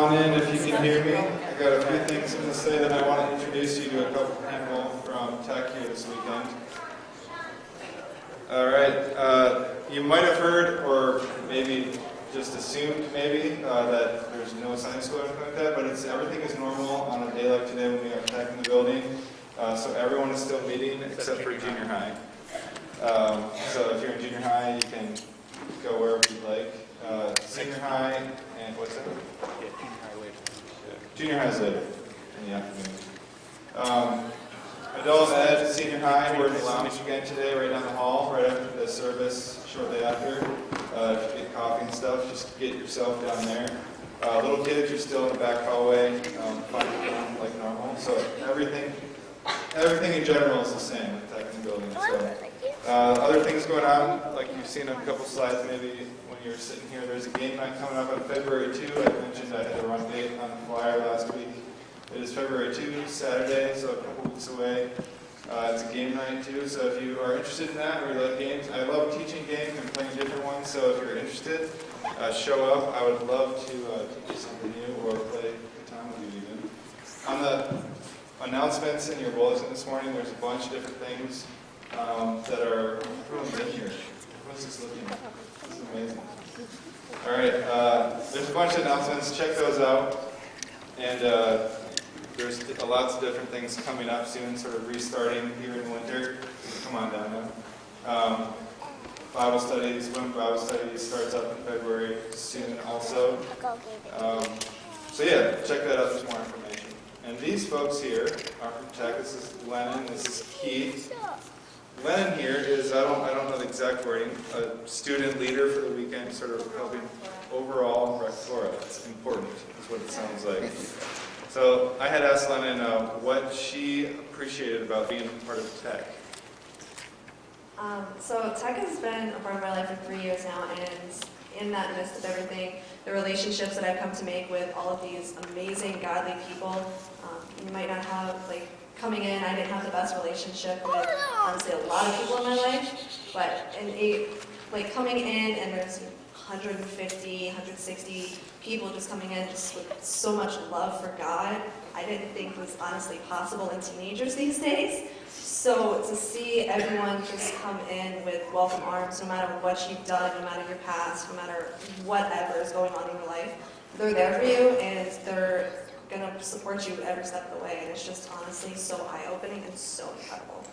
on in if you can hear me. I got a few things I'm going to say, then I want to introduce you to a couple people from Tech here this weekend. All right, you might have heard, or maybe just assumed that there's no Sunday school or anything like that, but everything is normal on a day like today when we have Tech in the building. So everyone is still meeting except for junior high. So if you're in junior high, you can go wherever you'd like. Senior high, and what's that? Yeah, junior high later. Junior high is later in the afternoon. Adult ed, senior high, we're in the lounge again today, right down the hall, right after the service, shortly after. If you get coffee and stuff, just get yourself down there. Little kids, you're still in the back hallway, finding them like normal. So everything in general is the same with Tech in the building. So, other things going on, like you've seen a couple slides maybe when you were sitting here. There's a game night coming up on February 2. I mentioned I had a run date on the flyer last week. It is February 2, Saturday, so a couple weeks away. It's a game night too, so if you are interested in that or you like games, I love teaching games and playing different ones, so if you're interested, show up. I would love to teach you something new or play a time with you even. On the announcements in your bulletin this morning, there's a bunch of different things that are in here. What's this looking at? This is amazing. All right, there's a bunch of announcements. Check those out. And there's lots of different things coming up soon, sort of restarting here in winter. Come on down now. Bible studies, women's Bible studies starts up in February soon also. So yeah, check that out. There's more information. And these folks here are from Tech. This is Lennon. This is Keith. Lennon here is, I don't know the exact wording, a student leader for the weekend, sort of helping overall Rectora. It's important, is what it sounds like. So I had asked Lennon what she appreciated about being part of Tech. So Tech has been a part of my life for 3 years now, and in that midst of everything, the relationships that I've come to make with all of these amazing, godly people, you might not have, coming in, I didn't have the best relationship with, honestly, a lot of people in my life, but coming in and there's 150, 160 people just coming in just with so much love for God, I didn't think was honestly possible in teenagers these days. So to see everyone just come in with welcome arms, no matter what you've done, no matter your past, no matter whatever is going on in your life, they're there for you and they're going to support you every step of the way. And it's just honestly so eye-opening and so incredible.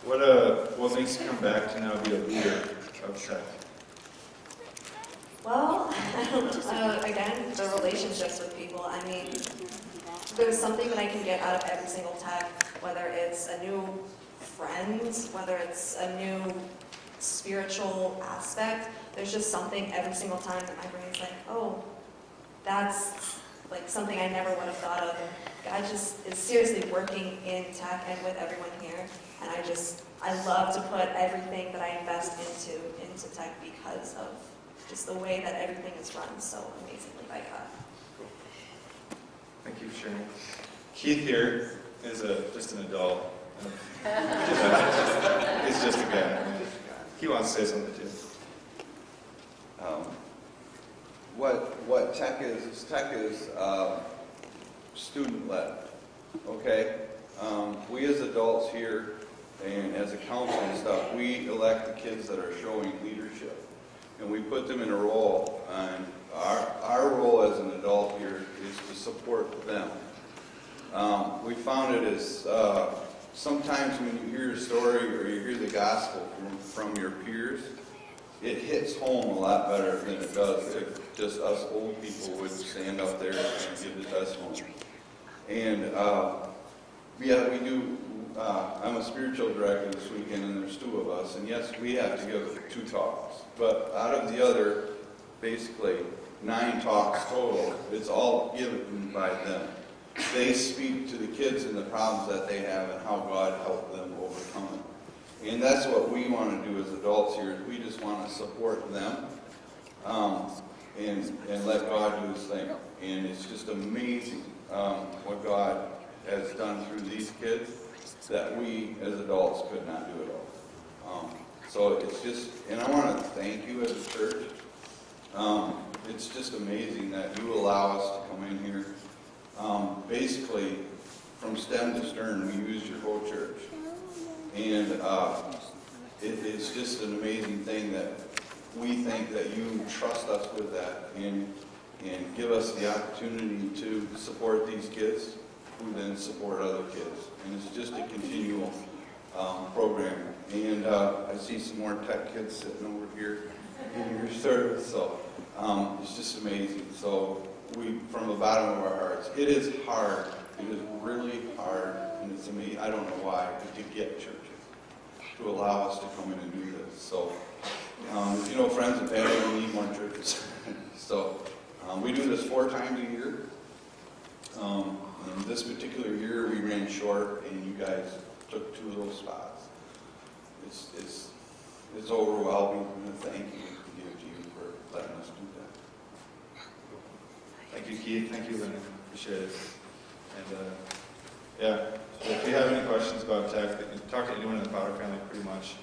What makes you come back to now be a leader of Tech? Well, again, the relationships with people. I mean, there's something that I can get out of every single Tech, whether it's a new friend, whether it's a new spiritual aspect. There's just something every single time that my brain's like, oh, that's something I never would have thought of. And God just is seriously working in Tech and with everyone here. And I love to put everything that I invest into Tech because of just the way that everything is run so amazingly by God. Thank you for sharing. Keith here is just an adult. He's just a guy. He wants to say something too. What Tech is student-led, okay? We as adults here and as a council and stuff, we elect the kids that are showing leadership. And we put them in a role, and our role as an adult here is to support them. We found it as sometimes when you hear a story or you hear the gospel from your peers, it hits home a lot better than it does if just us old people would stand up there and give the testimony. And yeah, we do. I'm a spiritual director this weekend, and there's 2 of us. And yes, we have to give 2 talks. But out of the other, basically 9 talks total, it's all given by them. They speak to the kids and the problems that they have and how God helped them overcome it. And that's what we want to do as adults here. We just want to support them and let God do His thing. And it's just amazing what God has done through these kids that we as adults could not do at all. So it's just, and I want to thank you as a church it's just amazing that you allow us to come in here. Basically, from stem to stern, we use your whole church. And it's just an amazing thing that we think that you trust us with that and give us the opportunity to support these kids who then support other kids. And it's just a continual program. And I see some more tech kids sitting over here in your service, so it's just amazing. So we, from the bottom of our hearts, it is hard. It is really hard, and it's amazing. I don't know why, but to get churches to allow us to come in and do this. So, if you know friends and family, we need more churches. So, we do this 4 times a year. And this particular year, we ran short, and you guys took 2 of those spots. It's overwhelming, and a thank you to give to you for letting us do that. Thank you, Keith. Thank you, Lynn. Appreciate it. And yeah, if you have any questions about tech, you can talk to anyone in the Potter family pretty much.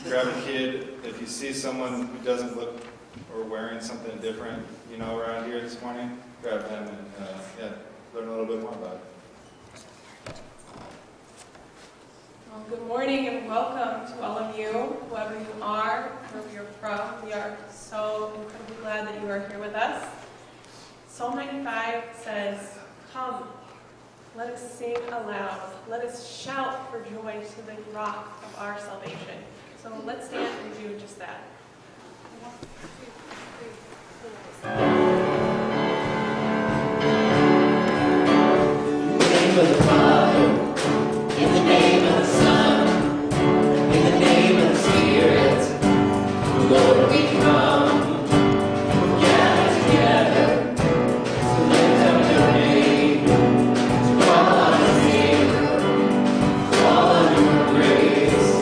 Grab a kid. If you see someone who doesn't look or wearing something different, you know, around here this morning, grab them and yeah, learn a little bit more about it. Well, good morning and welcome to all of you, whoever you are, wherever you're from. We are so incredibly glad that you are here with us. Psalm 95 says, "Come, let us sing aloud. Let us shout for joy to the rock of our salvation." So let's stand and do just that. In the name of the Father, in the name of the Son, in the name of the Spirit, Lord, we come. We gather together to lift up your name, to call on His name, call on your grace.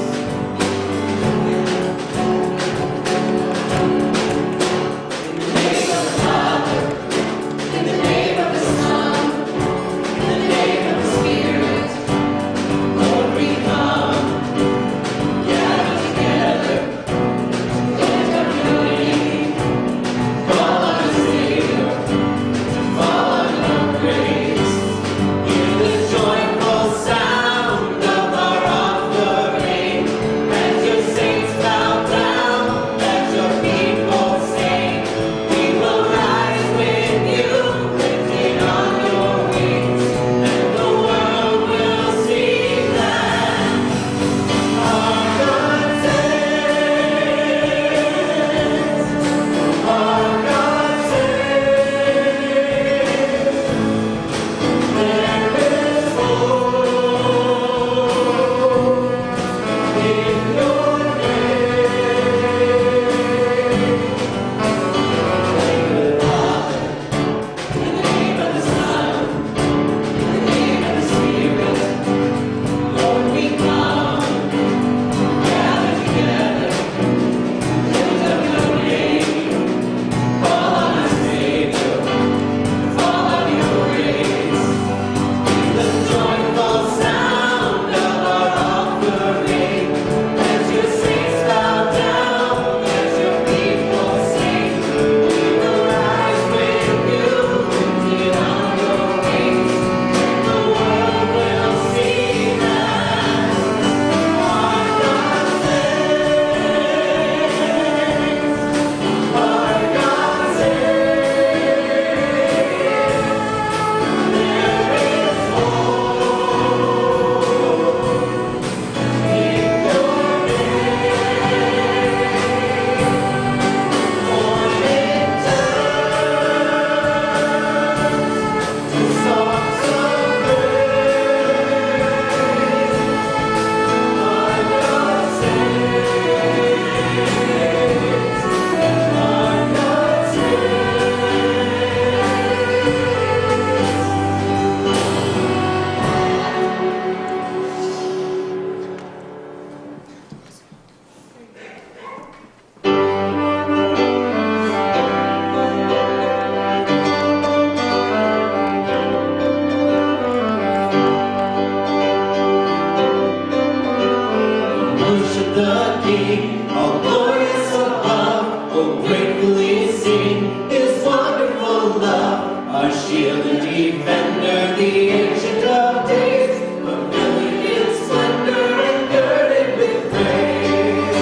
our shield and defender, the ancient of days, pavilion in splendor and girded with praise.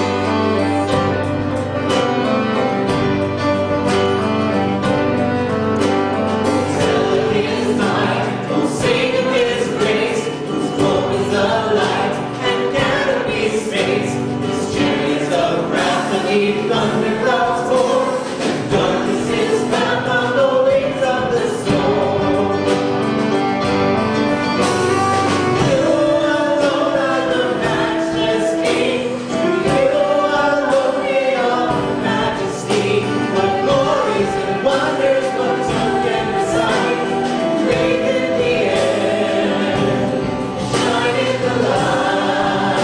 Tell of his might, oh sing of his grace, whose globe is a light and canopy space, his chariots of wrath and he thunder clouds pour. Darkness is bound on the wings of the storm. You alone are the matchless King. To you alone be all majesty. What glories and wonders, what tongue can recite? Great in the air, shine in the light.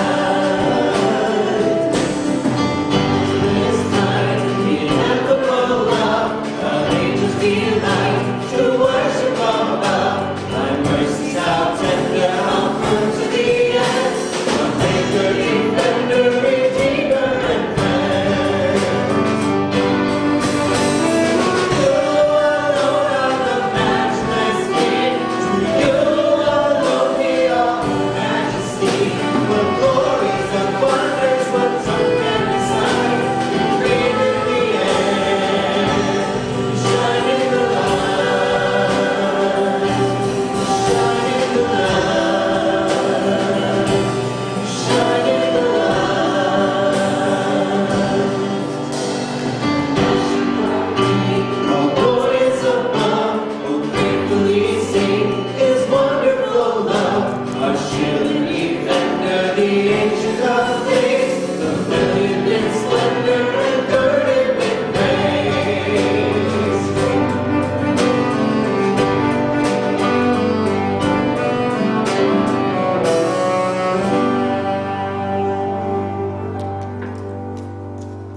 This night, the ineffable love of angels delight to worship above. Thy mercies how tender, how firm to the end. Our Maker, defender, redeemer, and friend. You alone are the matchless King. To you alone be all majesty. What glories and wonders, what tongue can recite? Great in the air, shine in the light. Shine in the light. Shine in the light. All glorious above, oh gratefully sing His wonderful love. Our shield and defender, the ancient of days, the brilliant in splendor and girded with praise.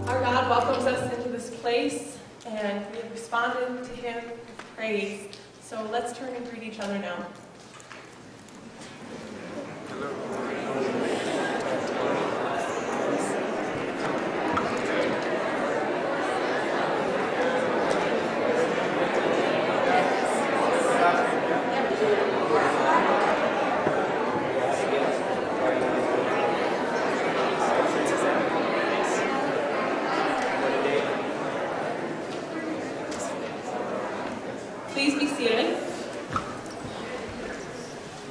Our God welcomes us into this place, and we have responded to Him with praise. So let's turn and greet each other now. Please be seated.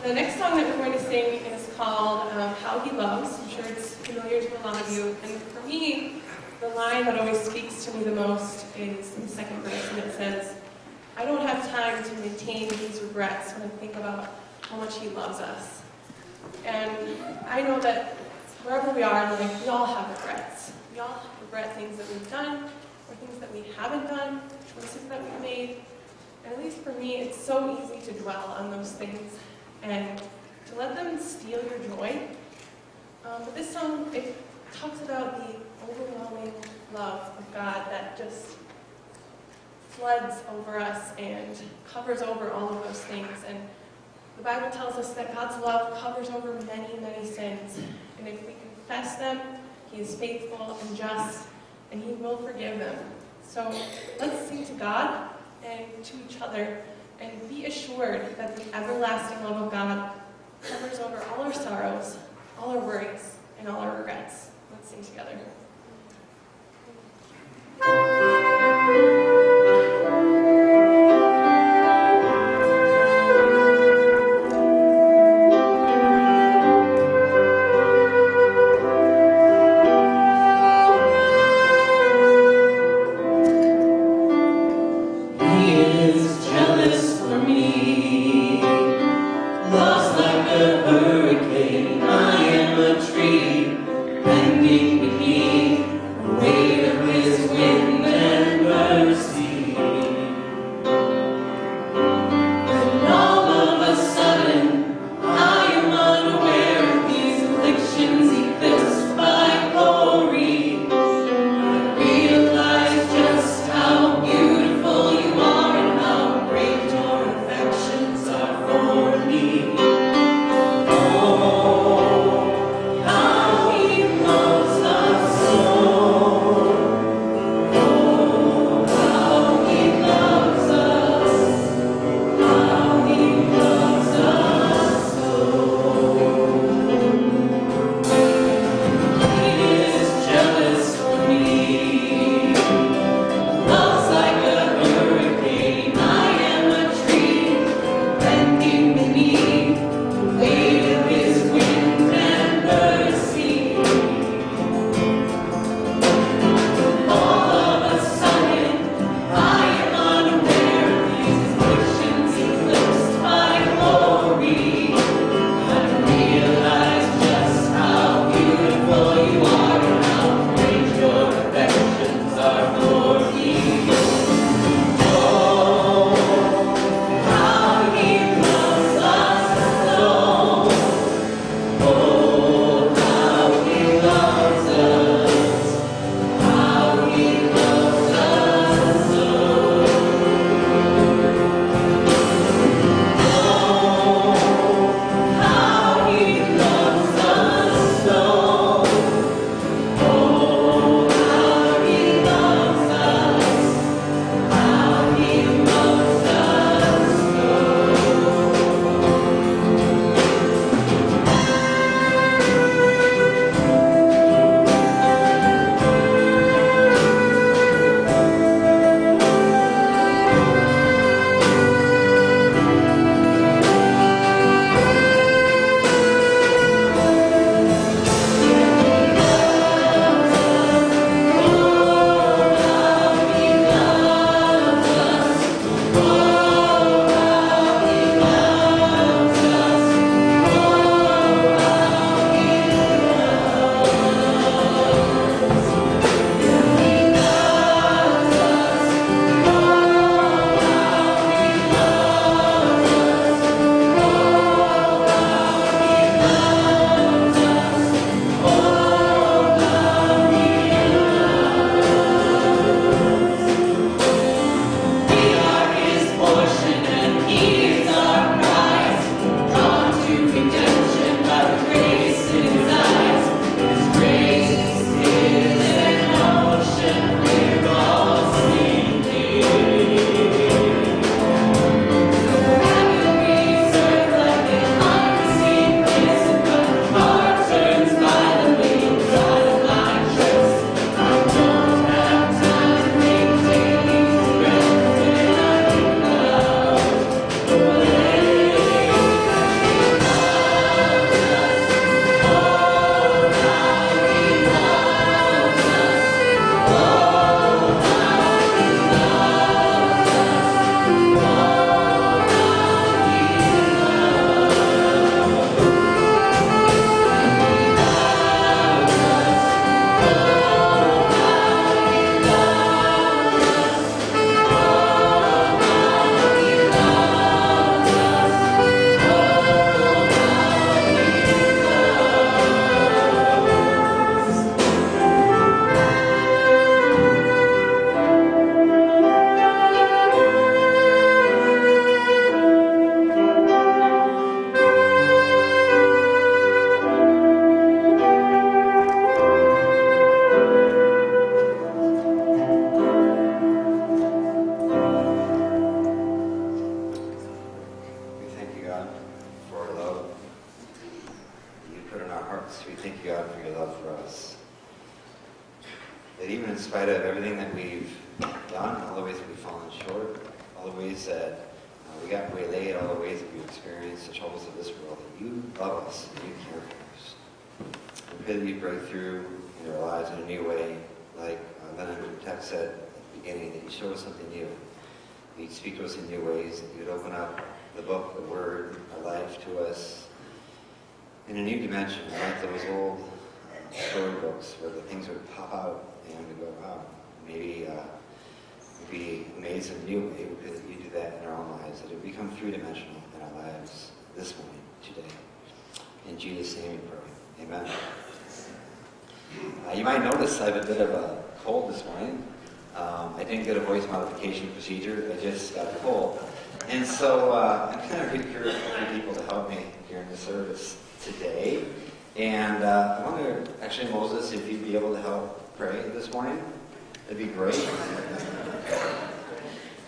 The next song that we're going to sing is called How He Loves. I'm sure it's familiar to a lot of you. And for me, the line that always speaks to me the most is in the second verse, and it says, I don't have time to maintain these regrets when I think about how much He loves us. And I know that wherever we are in life, we all have regrets. We all regret things that we've done, or things that we haven't done, choices that we've made. And at least for me, it's so easy to dwell on those things and to let them steal your joy. But this song, it talks about the overwhelming love of God that just floods over us and covers over all of those things. And the Bible tells us that God's love covers over many, many sins. And if we confess them, He is faithful and just, and He will forgive them. So let's sing to God and to each other, and be assured that the everlasting love of God covers over all our sorrows, all our worries, and all our regrets. Let's sing together. He is jealous for me, lost like a hurricane. I am a tree bending beneath the weight of His wind. even in spite of everything that we've done, all the ways that we've fallen short, all the ways that we got waylaid, all the ways that we've experienced the troubles of this world, that you love us and you care for us. We pray that you break through in our lives in a new way, like the text said at the beginning, that you show us something new. That you'd speak to us in new ways, that you'd open up the book, the Word, our life to us in a new dimension, like those old storybooks where the things would pop out and we go, wow, maybe we'd be amazed in a new way. We pray that you do that in our own lives, that it become three-dimensional in our lives this morning, today. In Jesus' name we pray. Amen. You might notice I have a bit of a cold this morning. I didn't get a voice modification procedure. I just got a cold. And so I'm kind of recruiting a few people to help me during the service today. And I wonder, actually, Moses, if you'd be able to help pray this morning. That'd be great.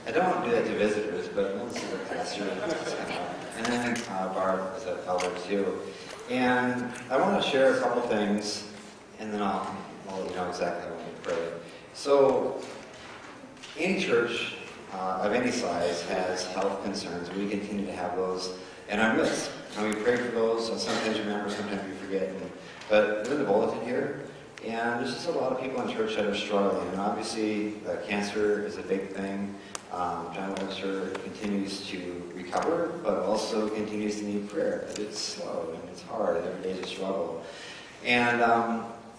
I don't do that to visitors, but Moses is a pastor. And then Barb is an elder too. And I want to share a couple things, and then I'll let you know exactly how I want to pray. So, any church of any size has health concerns. We continue to have those in our midst. And we pray for those. Sometimes you remember, sometimes you forget. But they're in the bulletin here. And there's just a lot of people in church that are struggling. And obviously, cancer is a big thing. John Webster continues to recover, but also continues to need prayer. It's slow and it's hard, and every day is a struggle. And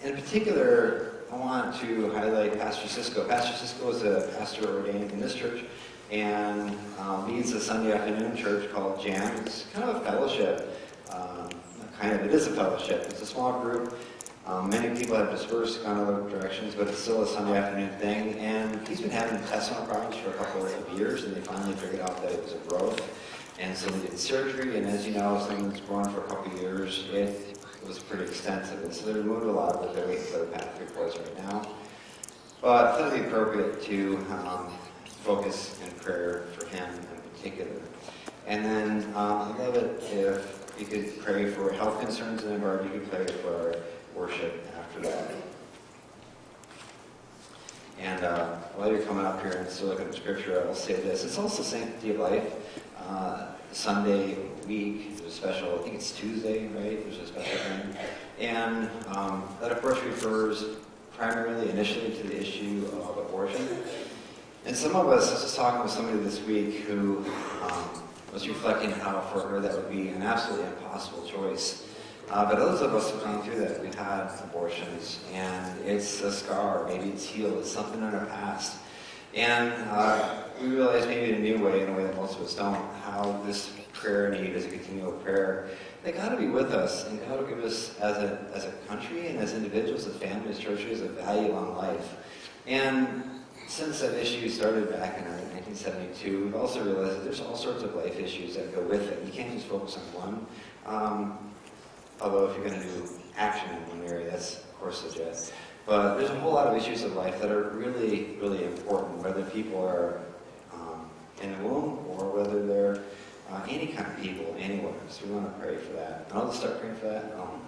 in particular, I want to highlight Pastor Cisco. Pastor Cisco is a pastor ordained in this church and leads a Sunday afternoon church called Jam. It's kind of a fellowship. It is a fellowship. It's a small group. Many people have dispersed, gone other directions, but it's still a Sunday afternoon thing. And he's been having intestinal problems for a couple of years, and they finally figured out that it was a growth. And so they did surgery, and as you know, something that's grown for a couple of years, it was pretty extensive. And so they removed a lot of it. They're waiting for the path reports right now. But I thought it would be appropriate to focus in prayer for him in particular. And then I'd love it if you could pray for health concerns, and then Barb, you could pray for our worship after that. And while you're coming up here and still looking at the scripture, I'll say this. It's also Sanctity of Life. Sunday week, there's a special, I think it's Tuesday, right? There's a special thing. And that, of course, refers primarily, initially, to the issue of abortion. And some of us, I was just talking with somebody this week who was reflecting how for her that would be an absolutely impossible choice. But others of us have gone through that. We've had abortions, and it's a scar. Maybe it's healed. It's something in our past. And we realize maybe in a new way, in a way that most of us don't, how this prayer need is a continual prayer. That God will be with us, and God will give us, as a country and as individuals, as families, churches, a value on life. And since that issue started back in 1972, we've also realized that there's all sorts of life issues that go with it. You can't just focus on one. Although if you're going to do action in one area, that's of course legit. But there's a whole lot of issues of life that are really, really important, whether people are in the womb or whether they're any kind of people anywhere. So we want to pray for that. And I'll just start praying for that, and I'll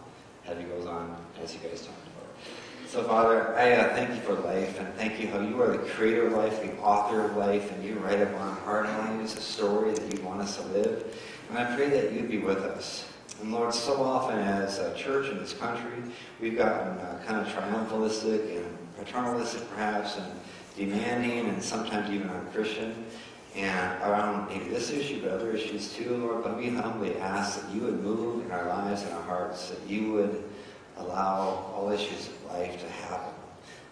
have you goes on as you guys talk about it. So Father, I thank you for life, and thank you how you are the creator of life, the author of life, and you write upon our lives a story that you want us to live. And I pray that you'd be with us. And Lord, so often as a church in this country, we've gotten kind of triumphalistic and paternalistic perhaps, and demanding, and sometimes even unchristian, and around maybe this issue, but other issues too, Lord. But we humbly ask that you would move in our lives and our hearts, that you would allow all issues of life to happen.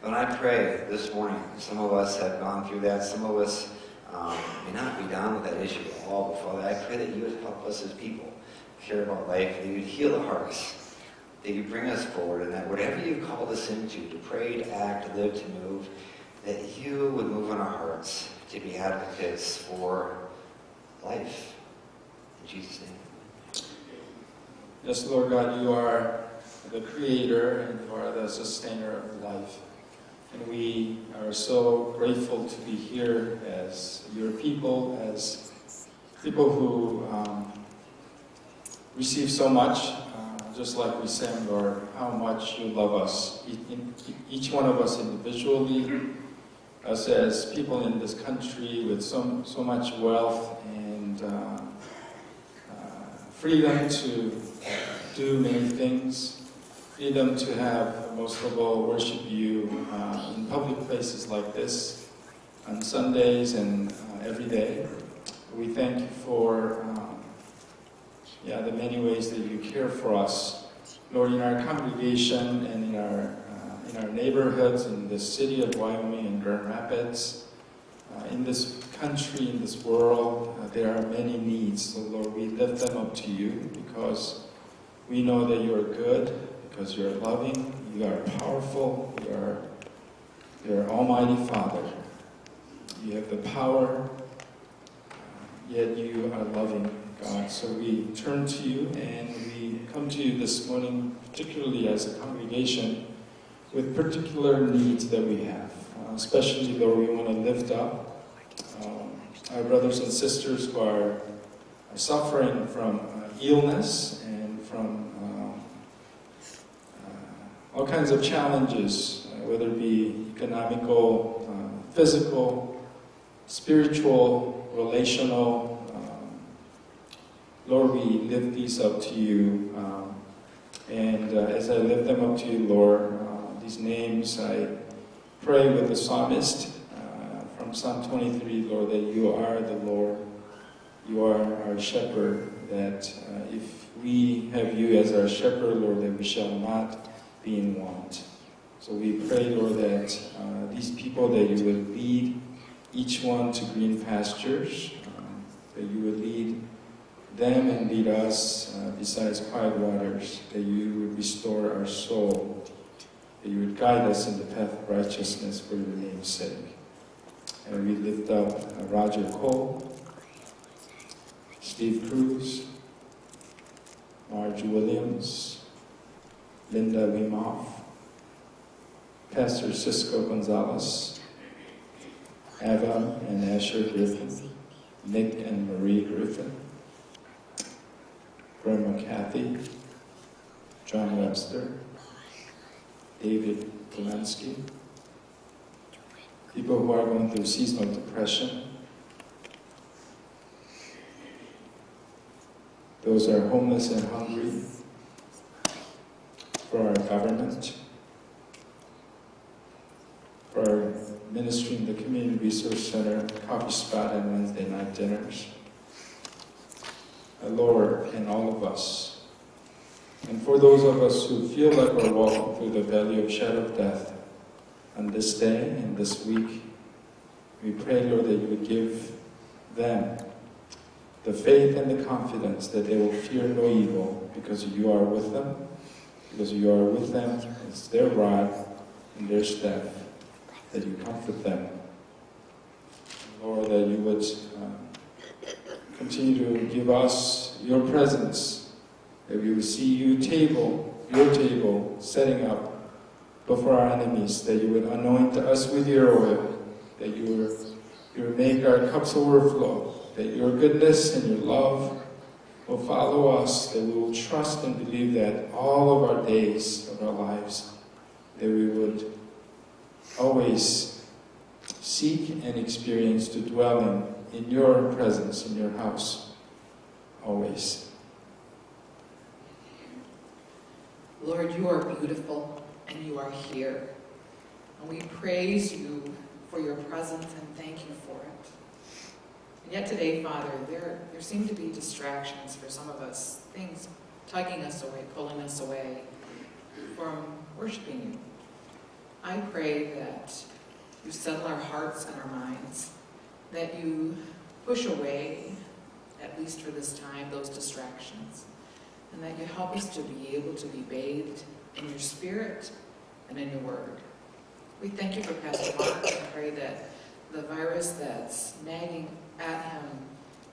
And I pray this morning, some of us have gone through that, some of us may not be down with that issue at all, but Father, I pray that you would help us as people care about life, that you would heal the hearts, that you bring us forward, and that whatever you called us into, to pray, to act, to live, to move, that you would move in our hearts to be advocates for life. In Jesus' name. Yes, Lord God, you are the creator and you are the sustainer of life. And we are so grateful to be here as your people, as people who receive so much just like we sang, Lord, how much you love us, each one of us individually, us as people in this country with so much wealth and freedom to do many things, freedom to have, most of all, worship you in public places like this, on Sundays and every day. We thank you for the many ways that you care for us, Lord, in our congregation and in our neighborhoods, in the city of Wyoming and Grand Rapids, in this country, in this world. There are many needs. So, Lord, we lift them up to you because we know that you are good, because you are loving, you are powerful, you are Almighty Father. You have the power, yet you are loving, God. So we turn to you and we come to you this morning, particularly as a congregation, with particular needs that we have. Especially, Lord, we want to lift up our brothers and sisters who are suffering from illness and from all kinds of challenges, whether it be economical, physical, spiritual, relational. Lord, we lift these up to you. And as I lift them up to you, Lord, these names, I pray with the psalmist from Psalm 23, Lord, that you are the Lord. You are our shepherd, that if we have you as our shepherd, Lord, that we shall not be in want. So we pray, Lord, that these people, that you would lead each one to green pastures, that you would lead them and lead us besides quiet waters, that you would restore our soul, that you would guide us in the path of righteousness for your name's sake. And we lift up Roger Cole, Steve Cruz, Marge Williams, Linda Wimoff, Pastor Cisco Gonzalez, Ava and Asher Griffin, Nick and Marie Griffin, Grandma Kathy, John Webster, David Polanski, people who are going through seasonal depression, those who are homeless and hungry, for our government, for our ministry in the Community Resource Center, Coffee Spot, and Wednesday night dinners. Lord, and all of us. And for those of us who feel like we're walking through the valley of shadow of death on this day and this week, we pray, Lord, that you would give them the faith and the confidence that they will fear no evil because you are with them. Because you are with them, it's their rod and their staff, that you comfort them. Lord, that you would continue to give us your presence, that we would see your table, setting up before our enemies, that you would anoint us with your oil, that you would make our cups overflow, that your goodness and your love will follow us, that we will trust and believe that all of our days of our lives, that we would always seek and experience to dwell in your presence, in your house, always. Lord, you are beautiful and you are here. And we praise you for your presence and thank you for it. And yet today, Father, there seem to be distractions for some of us, things tugging us away, pulling us away from worshiping you. I pray that you settle our hearts and our minds, that you push away, at least for this time, those distractions, and that you help us to be able to be bathed in your spirit and in your word. We thank you for Pastor Mark and pray that the virus that's nagging at him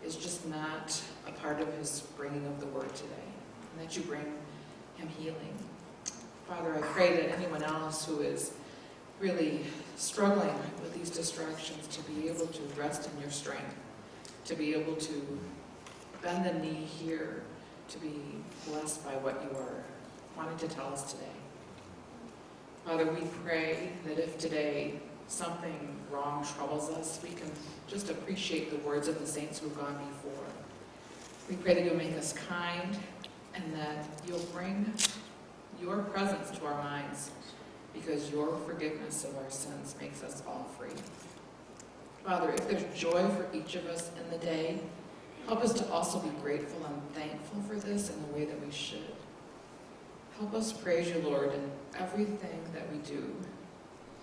is just not a part of his bringing of the word today, and that you bring him healing. Father, I pray that anyone else who is really struggling with these distractions to be able to rest in your strength, to be able to bend the knee here to be blessed by what you are wanting to tell us today. Father, we pray that if today something wrong troubles us, we can just appreciate the words of the saints who've gone before. We pray that you'll make us kind and that you'll bring your presence to our minds, because your forgiveness of our sins makes us all free. Father, if there's joy for each of us in the day, help us to also be grateful and thankful for this in the way that we should. Help us praise you, Lord, in everything that we do.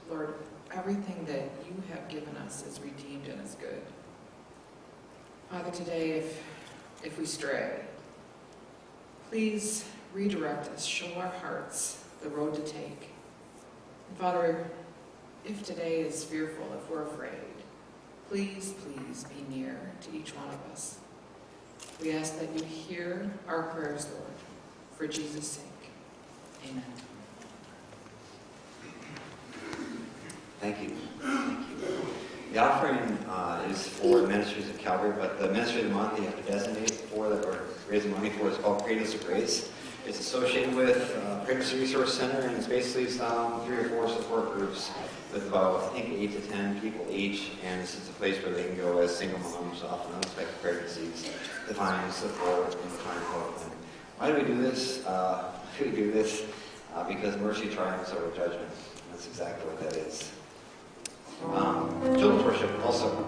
Lord, everything that you have given us is redeemed and is good. Father, today, if we stray, please redirect us, show our hearts the road to take. And Father, if today is fearful, if we're afraid, please, please be near to each one of us. We ask that you hear our prayers, Lord, for Jesus' sake. Amen. Thank you. Thank you. The offering is for the ministries of Calvary, but the ministry of the month you have to designate for that or raise money for is called Creators of Grace. It's associated with Pregnancy Resource Center, and it's basically some 3 or 4 support groups with about, I think, 8 to 10 people each, and this is a place where they can go as single moms, often unexpected pregnancies, to find support and find hope. And why do we do this? Because mercy triumphs over judgment. That's exactly what that is. Children's worship also.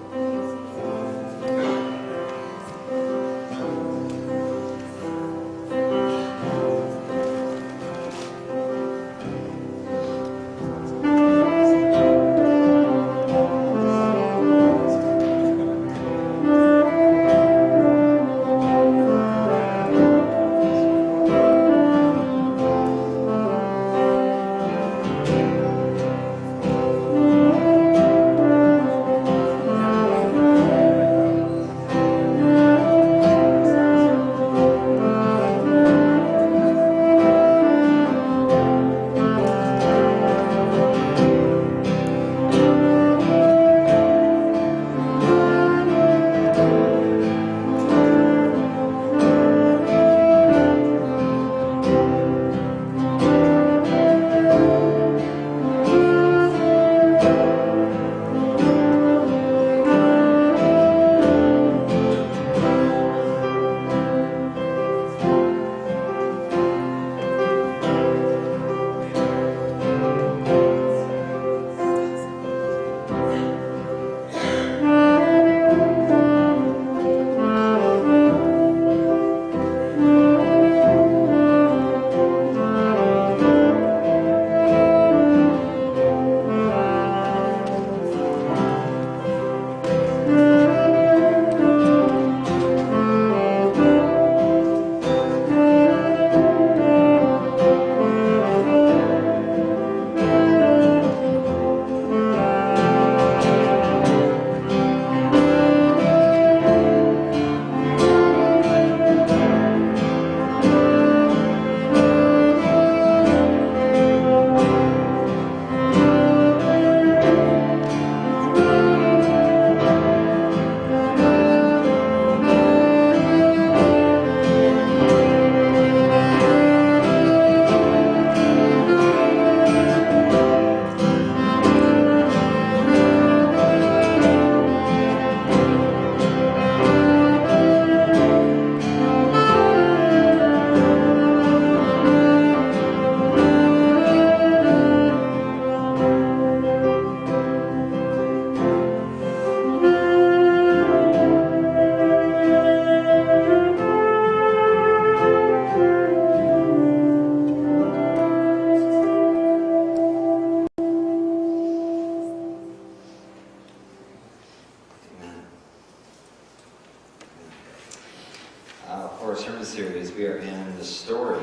For our sermon series, we are in the story.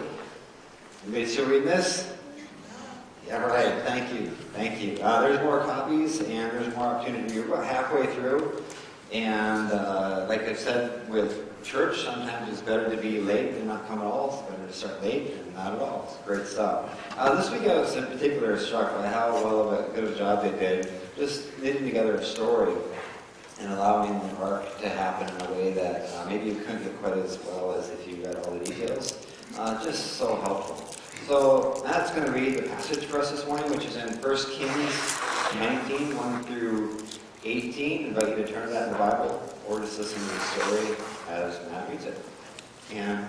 Anybody still reading this? Yeah, right. Thank you. Thank you. There's more copies, and there's more opportunity. We're about halfway through, and like I've said with church, sometimes it's better to be late than not come at all. It's better to start late than not at all. It's great stuff. This week I was in particular struck by how well of a good job they did just knitting together a story. and allowing the ark to happen in a way that maybe you couldn't get quite as well as if you read all the details. Just so helpful. So Matt's going to read the passage for us this morning, which is in 1 Kings 19, 1 through 18. I invite you to turn to that in the Bible, or just listen to the story as Matt reads it. And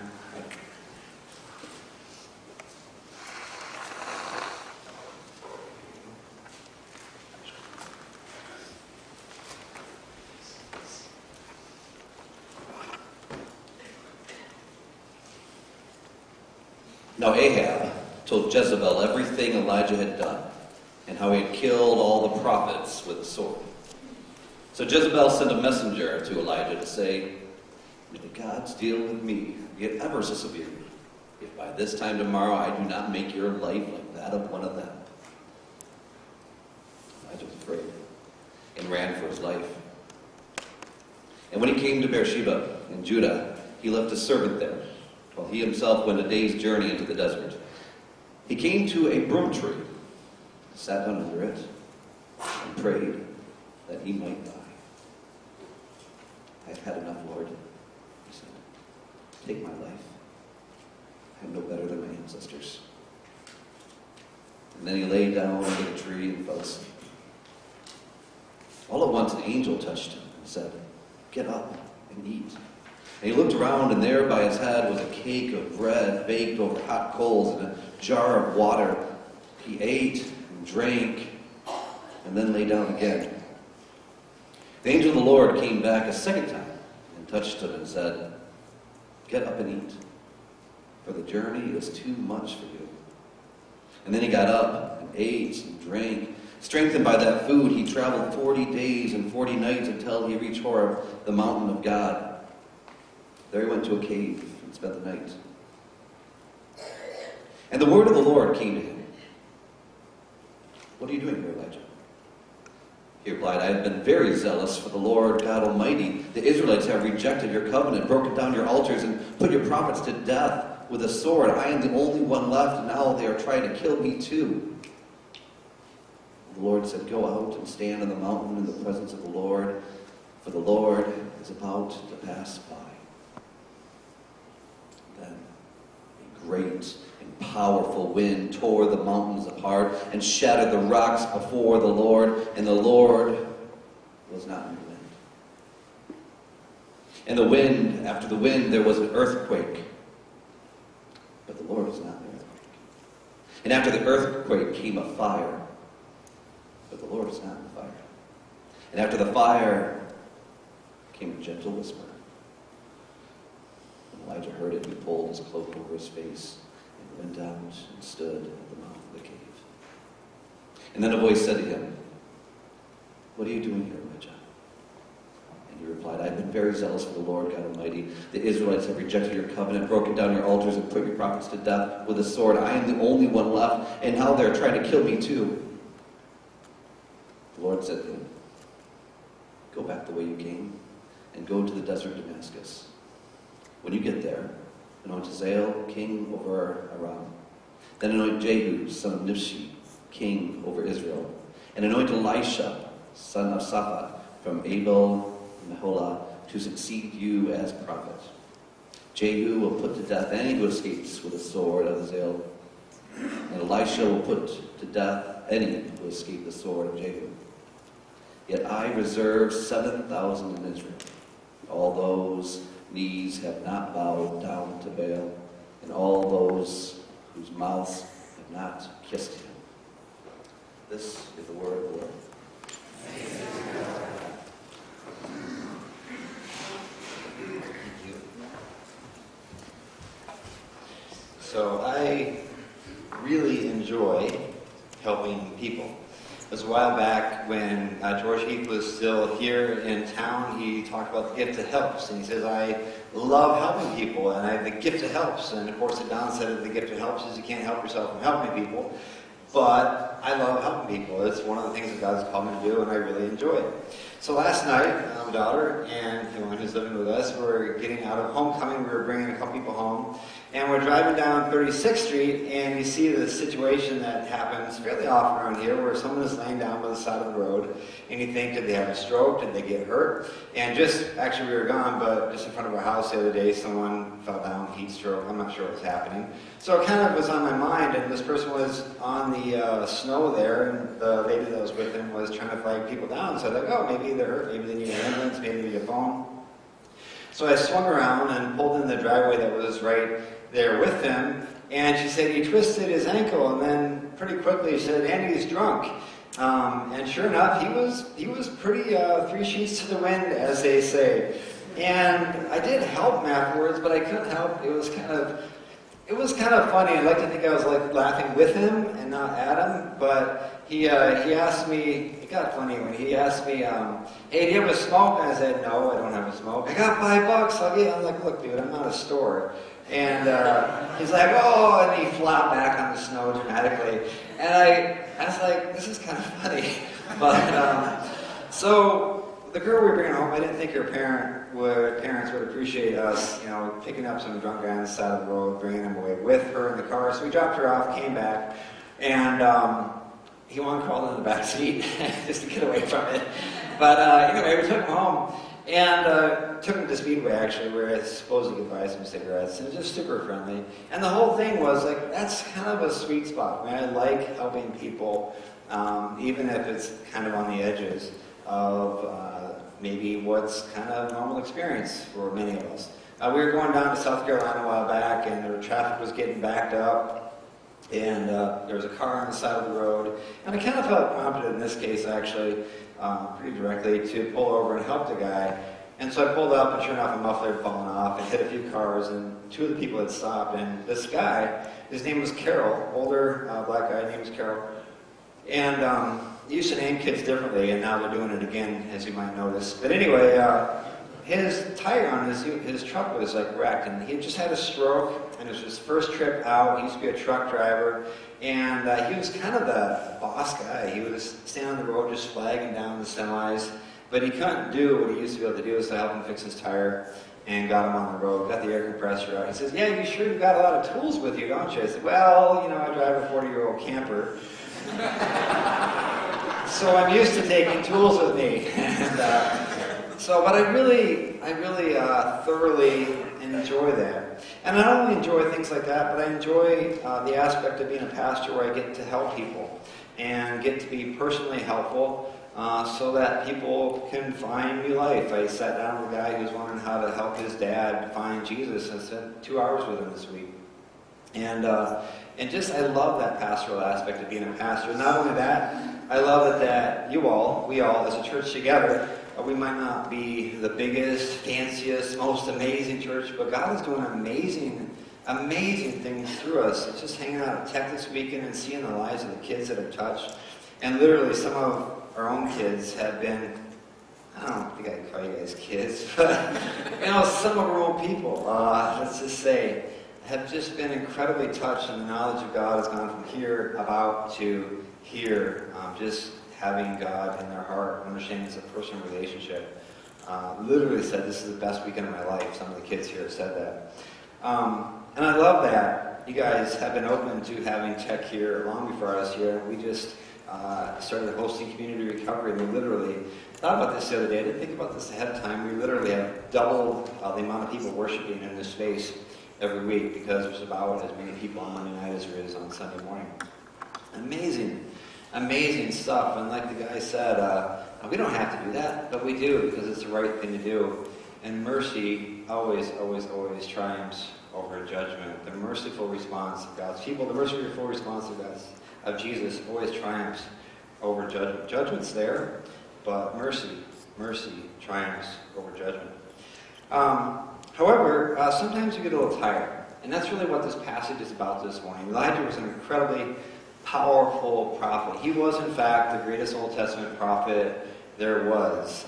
Now Ahab told Jezebel everything Elijah had done, and how he had killed all the prophets with a sword. So Jezebel sent a messenger to Elijah to say, "May the gods deal with me, yet ever so severely, if by this time tomorrow I do not make your life like that of one of them." Elijah was afraid and ran for his life. And when he came to Beersheba in Judah, he left a servant there, while he himself went a day's journey into the desert. He came to a broom tree, sat down under it, and prayed that he might die. "I have had enough, Lord," he said. "Take my life. I am no better than my ancestors." And then he lay down under the tree and fell asleep. All at once an angel touched him and said, "Get up and eat." And he looked around, and there by his head was a cake of bread baked over hot coals and a jar of water. He ate and drank, and then lay down again. The angel of the Lord came back a second time and touched him and said, "Get up and eat, for the journey is too much for you." And then he got up and ate and drank. Strengthened by that food, he traveled 40 days and 40 nights until he reached Horeb, the mountain of God. There he went to a cave and spent the night. And the word of the Lord came to him. "What are you doing here, Elijah?" He replied, "I have been very zealous for the Lord God Almighty. The Israelites have rejected your covenant, broken down your altars, and put your prophets to death with a sword. I am the only one left, and now they are trying to kill me too." The Lord said, "Go out and stand on the mountain in the presence of the Lord, for the Lord is about to pass by." Then a great and powerful wind tore the mountains apart and shattered the rocks before the Lord, and the Lord was not in the wind. And after the wind, there was an earthquake, but the Lord was not in the earthquake. And after the earthquake came a fire, but the Lord was not in the fire. And after the fire came a gentle whisper. When Elijah heard it, he pulled his cloak over his face and went out and stood at the mouth of the cave. And then a voice said to him, "What are you doing here, Elijah?" And he replied, "I have been very zealous for the Lord God Almighty. The Israelites have rejected your covenant, broken down your altars, and put your prophets to death with a sword. I am the only one left, and now they're trying to kill me too." The Lord said to him, "Go back the way you came, and go to the desert of Damascus. When you get there, anoint Hazael king over Aram. Then anoint Jehu, son of Nimshi, king over Israel. And anoint Elisha, son of Shaphat, from Abel-Meholah, to succeed you as prophet. Jehu will put to death any who escapes with the sword of Hazael, and Elisha will put to death any who escape the sword of Jehu. Yet I reserve 7,000 in Israel, all those knees have not bowed down to Baal, and all those whose mouths have not kissed him." This is the word of the Lord. thank you. So I really enjoy helping people. It was a while back when George Heath was still here in town. He talked about the gift of helps, and he says, "I love helping people, and I have the gift of helps." And of course, Don said that the gift of helps is you can't help yourself from helping people. But I love helping people. It's one of the things that God's called me to do, and I really enjoy it. So last night, my daughter and the one who's living with us were getting out of homecoming. We were bringing a couple people home, and we're driving down 36th Street, and you see the situation that happens fairly often around here, where someone is laying down by the side of the road, and you think, did they have a stroke? Did they get hurt? And actually we were gone, but just in front of our house the other day, someone fell down, heat stroke. I'm not sure what was happening. So it kind of was on my mind, and this person was on the snow there, and the lady that was with him was trying to flag people down. So I was like, oh, maybe they're hurt, maybe they need an ambulance, maybe they need a phone. So I swung around and pulled in the driveway that was right there with him, and she said he twisted his ankle, and then pretty quickly she said, Andy's drunk. And sure enough, he was pretty 3 sheets to the wind, as they say. And I did help him afterwards, but I couldn't help. It was kind of funny. I'd like to think I was like laughing with him and not at him, but he asked me, it got funny when he asked me, hey, do you have a smoke? And I said, no, I don't have a smoke. I got $5, I'll get you. I'm like, look, dude, I'm not a store. And he's like, oh, and he flopped back on the snow dramatically. And I was like, this is kind of funny. But, so the girl we were bringing home, I didn't think her parents would appreciate us, picking up some drunk guy on the side of the road, bringing him away with her in the car. So we dropped her off, came back, and he wanted to crawl in the back seat just to get away from it. But anyway, we took him home. And took him to Speedway, actually, where I suppose you could buy some cigarettes. And it was just super friendly. And the whole thing was, like, that's kind of a sweet spot. I like helping people, even if it's kind of on the edges of maybe what's kind of normal experience for many of us. We were going down to South Carolina a while back, and the traffic was getting backed up. And there was a car on the side of the road. And I kind of felt prompted in this case, actually, pretty directly, to pull over and help the guy. And so I pulled up, and sure enough, a muffler had fallen off and hit a few cars, and 2 of the people had stopped. And this guy, his name was Carol, older black guy, name was Carol. And they used to name kids differently, and now they're doing it again, as you might notice. But anyway, his tire on his truck was like wrecked, and he had just had a stroke, and it was his first trip out. He used to be a truck driver, and he was kind of the boss guy. He was standing on the road just flagging down the semis, but he couldn't do what he used to be able to do, so I helped him fix his tire and got him on the road, got the air compressor out. He says, yeah, you sure you've got a lot of tools with you, don't you? I said, well, I drive a 40-year-old camper. So I'm used to taking tools with me. But I really thoroughly enjoy that. And I not only enjoy things like that, but I enjoy the aspect of being a pastor where I get to help people and get to be personally helpful so that people can find new life. I sat down with a guy who was wondering how to help his dad find Jesus, and spent 2 hours with him this week. And I love that pastoral aspect of being a pastor. Not only that, I love that we all, as a church together, we might not be the biggest, fanciest, most amazing church, but God is doing amazing things through us. It's just hanging out at Tech this weekend and seeing the lives of the kids that are touched. And literally, some of our own kids have been, I don't think I can call you guys kids, but some of our own people, let's just say, have just been incredibly touched, and the knowledge of God has gone from here about to here, just having God in their heart, understanding it's a personal relationship. Literally said, this is the best weekend of my life. Some of the kids here have said that. And I love that you guys have been open to having Tech here long before us here. We just started hosting community recovery, and we literally thought about this the other day. I didn't think about this ahead of time. We literally have doubled the amount of people worshiping in this space every week, because there's about as many people on Monday night as there is on Sunday morning. Amazing stuff. And like the guy said, we don't have to do that, but we do, because it's the right thing to do. And mercy always triumphs over judgment. The merciful response of God's people, the merciful response of Jesus always triumphs over judgment. Judgment's there, but mercy triumphs over judgment. However, sometimes you get a little tired, and that's really what this passage is about this morning. Elijah was an incredibly powerful prophet. He was, in fact, the greatest Old Testament prophet there was.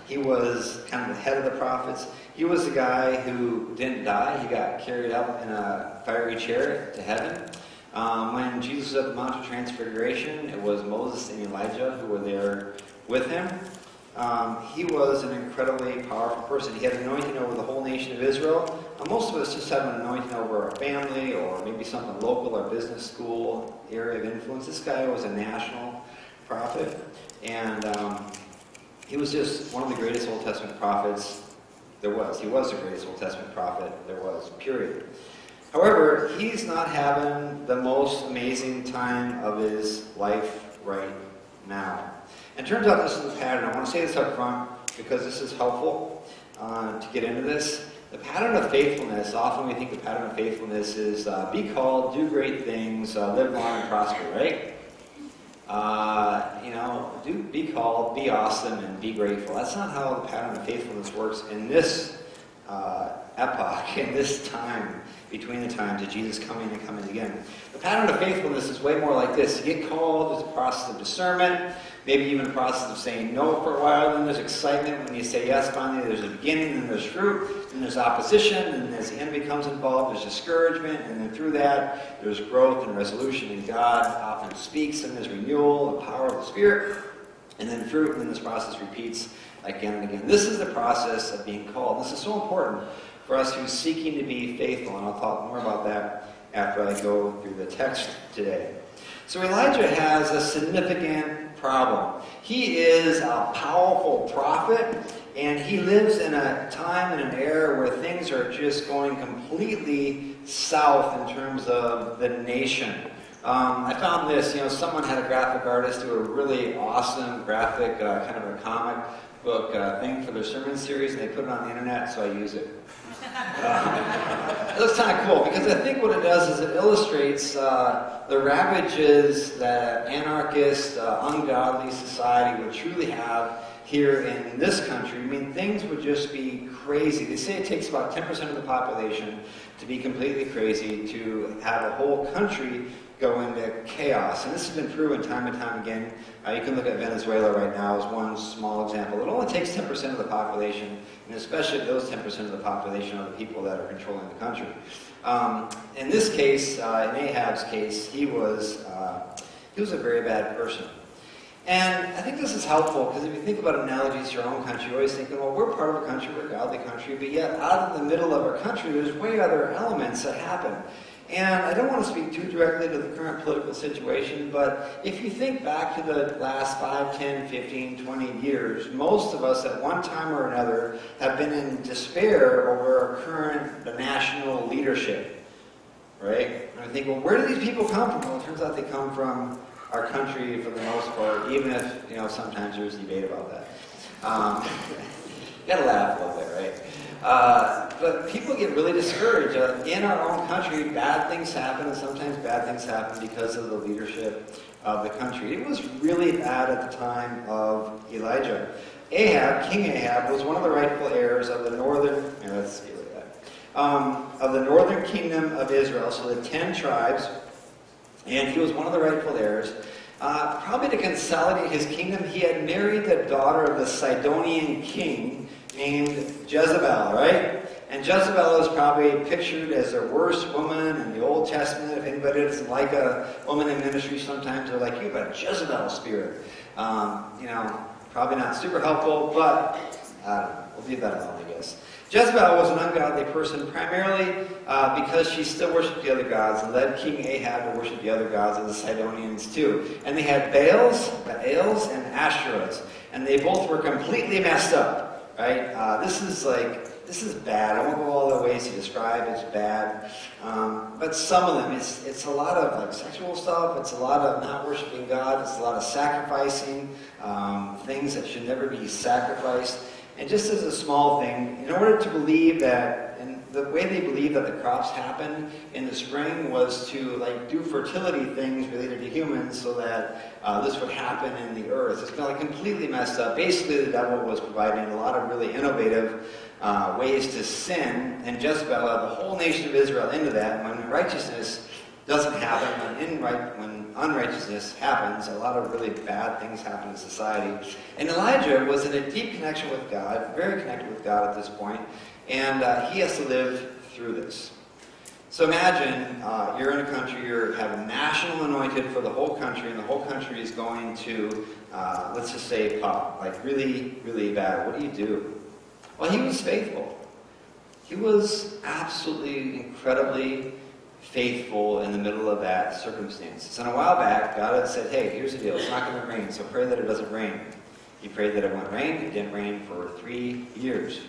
He was kind of the head of the prophets. He was the guy who didn't die. He got carried up in a fiery chariot to heaven. When Jesus was at the Mount of Transfiguration, it was Moses and Elijah who were there with him. He was an incredibly powerful person. He had an anointing over the whole nation of Israel. Most of us just have an anointing over our family or maybe something local, our business, school, area of influence. This guy was a national prophet, and he was just one of the greatest Old Testament prophets there was. He was the greatest Old Testament prophet there was, period. However, he's not having the most amazing time of his life right now. And it turns out this is a pattern. I want to say this up front because this is helpful to get into this. The pattern of faithfulness, often we think the pattern of faithfulness is be called, do great things, live long and prosper, right? Be called, be awesome, and be grateful. That's not how the pattern of faithfulness works in this epoch, in this time, between the times of Jesus coming and coming again. The pattern of faithfulness is way more like this. You get called, there's a process of discernment, maybe even a process of saying no for a while, then there's excitement when you say yes, finally there's a beginning, then there's fruit, then there's opposition, and as the enemy comes involved, there's discouragement, and then through that, there's growth and resolution, and God often speaks, and there's renewal, the power of the Spirit, and then fruit, and then this process repeats again and again. This is the process of being called. This is so important for us who's seeking to be faithful, and I'll talk more about that after I go through the text today. So Elijah has a significant problem. He is a powerful prophet, and he lives in a time and an era where things are just going completely south in terms of the nation. I found this, someone had a graphic artist do a really awesome graphic, kind of a comic book thing for their sermon series, and they put it on the internet, so I use it. It looks kind of cool because I think what it does is it illustrates the ravages that anarchist, ungodly society would truly have here in this country. I mean, things would just be crazy. They say it takes about 10% of the population to be completely crazy, to have a whole country go into chaos. And this has been proven time and time again. You can look at Venezuela right now as one small example. It only takes 10% of the population, and especially those 10% of the population are the people that are controlling the country. In this case, in Ahab's case, he was a very bad person. And I think this is helpful because if you think about analogies to your own country, you're always thinking, well, we're part of a country, we're a godly country, but yet out of the middle of our country, there's way other elements that happen. And I don't want to speak too directly to the current political situation, but if you think back to the last 5, 10, 15, 20 years, most of us at one time or another have been in despair over our the national leadership, right? And I think, well, where do these people come from? Well, it turns out they come from our country for the most part, even if, sometimes there's debate about that. You gotta laugh a little bit, right? But people get really discouraged. In our own country, bad things happen, and sometimes bad things happen because of the leadership of the country. It was really bad at the time of Elijah. King Ahab, was one of the rightful heirs of the northern, of the northern kingdom of Israel, so the 10 tribes, and he was one of the rightful heirs. Probably to consolidate his kingdom, he had married the daughter of the Sidonian king named Jezebel, right? And Jezebel is probably pictured as the worst woman in the Old Testament. If anybody doesn't like a woman in ministry, sometimes they're like, you have a Jezebel spirit. Probably not super helpful, but we'll leave that alone, I guess. Jezebel was an ungodly person primarily because she still worshipped the other gods and led King Ahab to worship the other gods of the Sidonians too. And they had Baals, and Asherahs, and they both were completely messed up, right? This is bad. I won't go all the ways to describe it's bad, but some of them, it's a lot of sexual stuff. It's a lot of not worshiping God. It's a lot of sacrificing things that should never be sacrificed. And just as a small thing, in order to believe that, and the way they believed that the crops happened in the spring was to do fertility things related to humans so that this would happen in the earth. It's been completely messed up. Basically, the devil was providing a lot of really innovative ways to sin, and Jezebel led the whole nation of Israel into that. When righteousness doesn't happen, when unrighteousness happens, a lot of really bad things happen in society. And Elijah was in a deep connection with God, very connected with God at this point, and he has to live through this. So imagine you're in a country, you have a national anointed for the whole country, and the whole country is going to, let's just say, pop, like really, really bad. What do? Well, he was faithful. He was absolutely, incredibly faithful in the middle of that circumstance. And a while back, God had said, hey, here's the deal. It's not going to rain, so pray that it doesn't rain. He prayed that it wouldn't rain. It didn't rain for 3 years.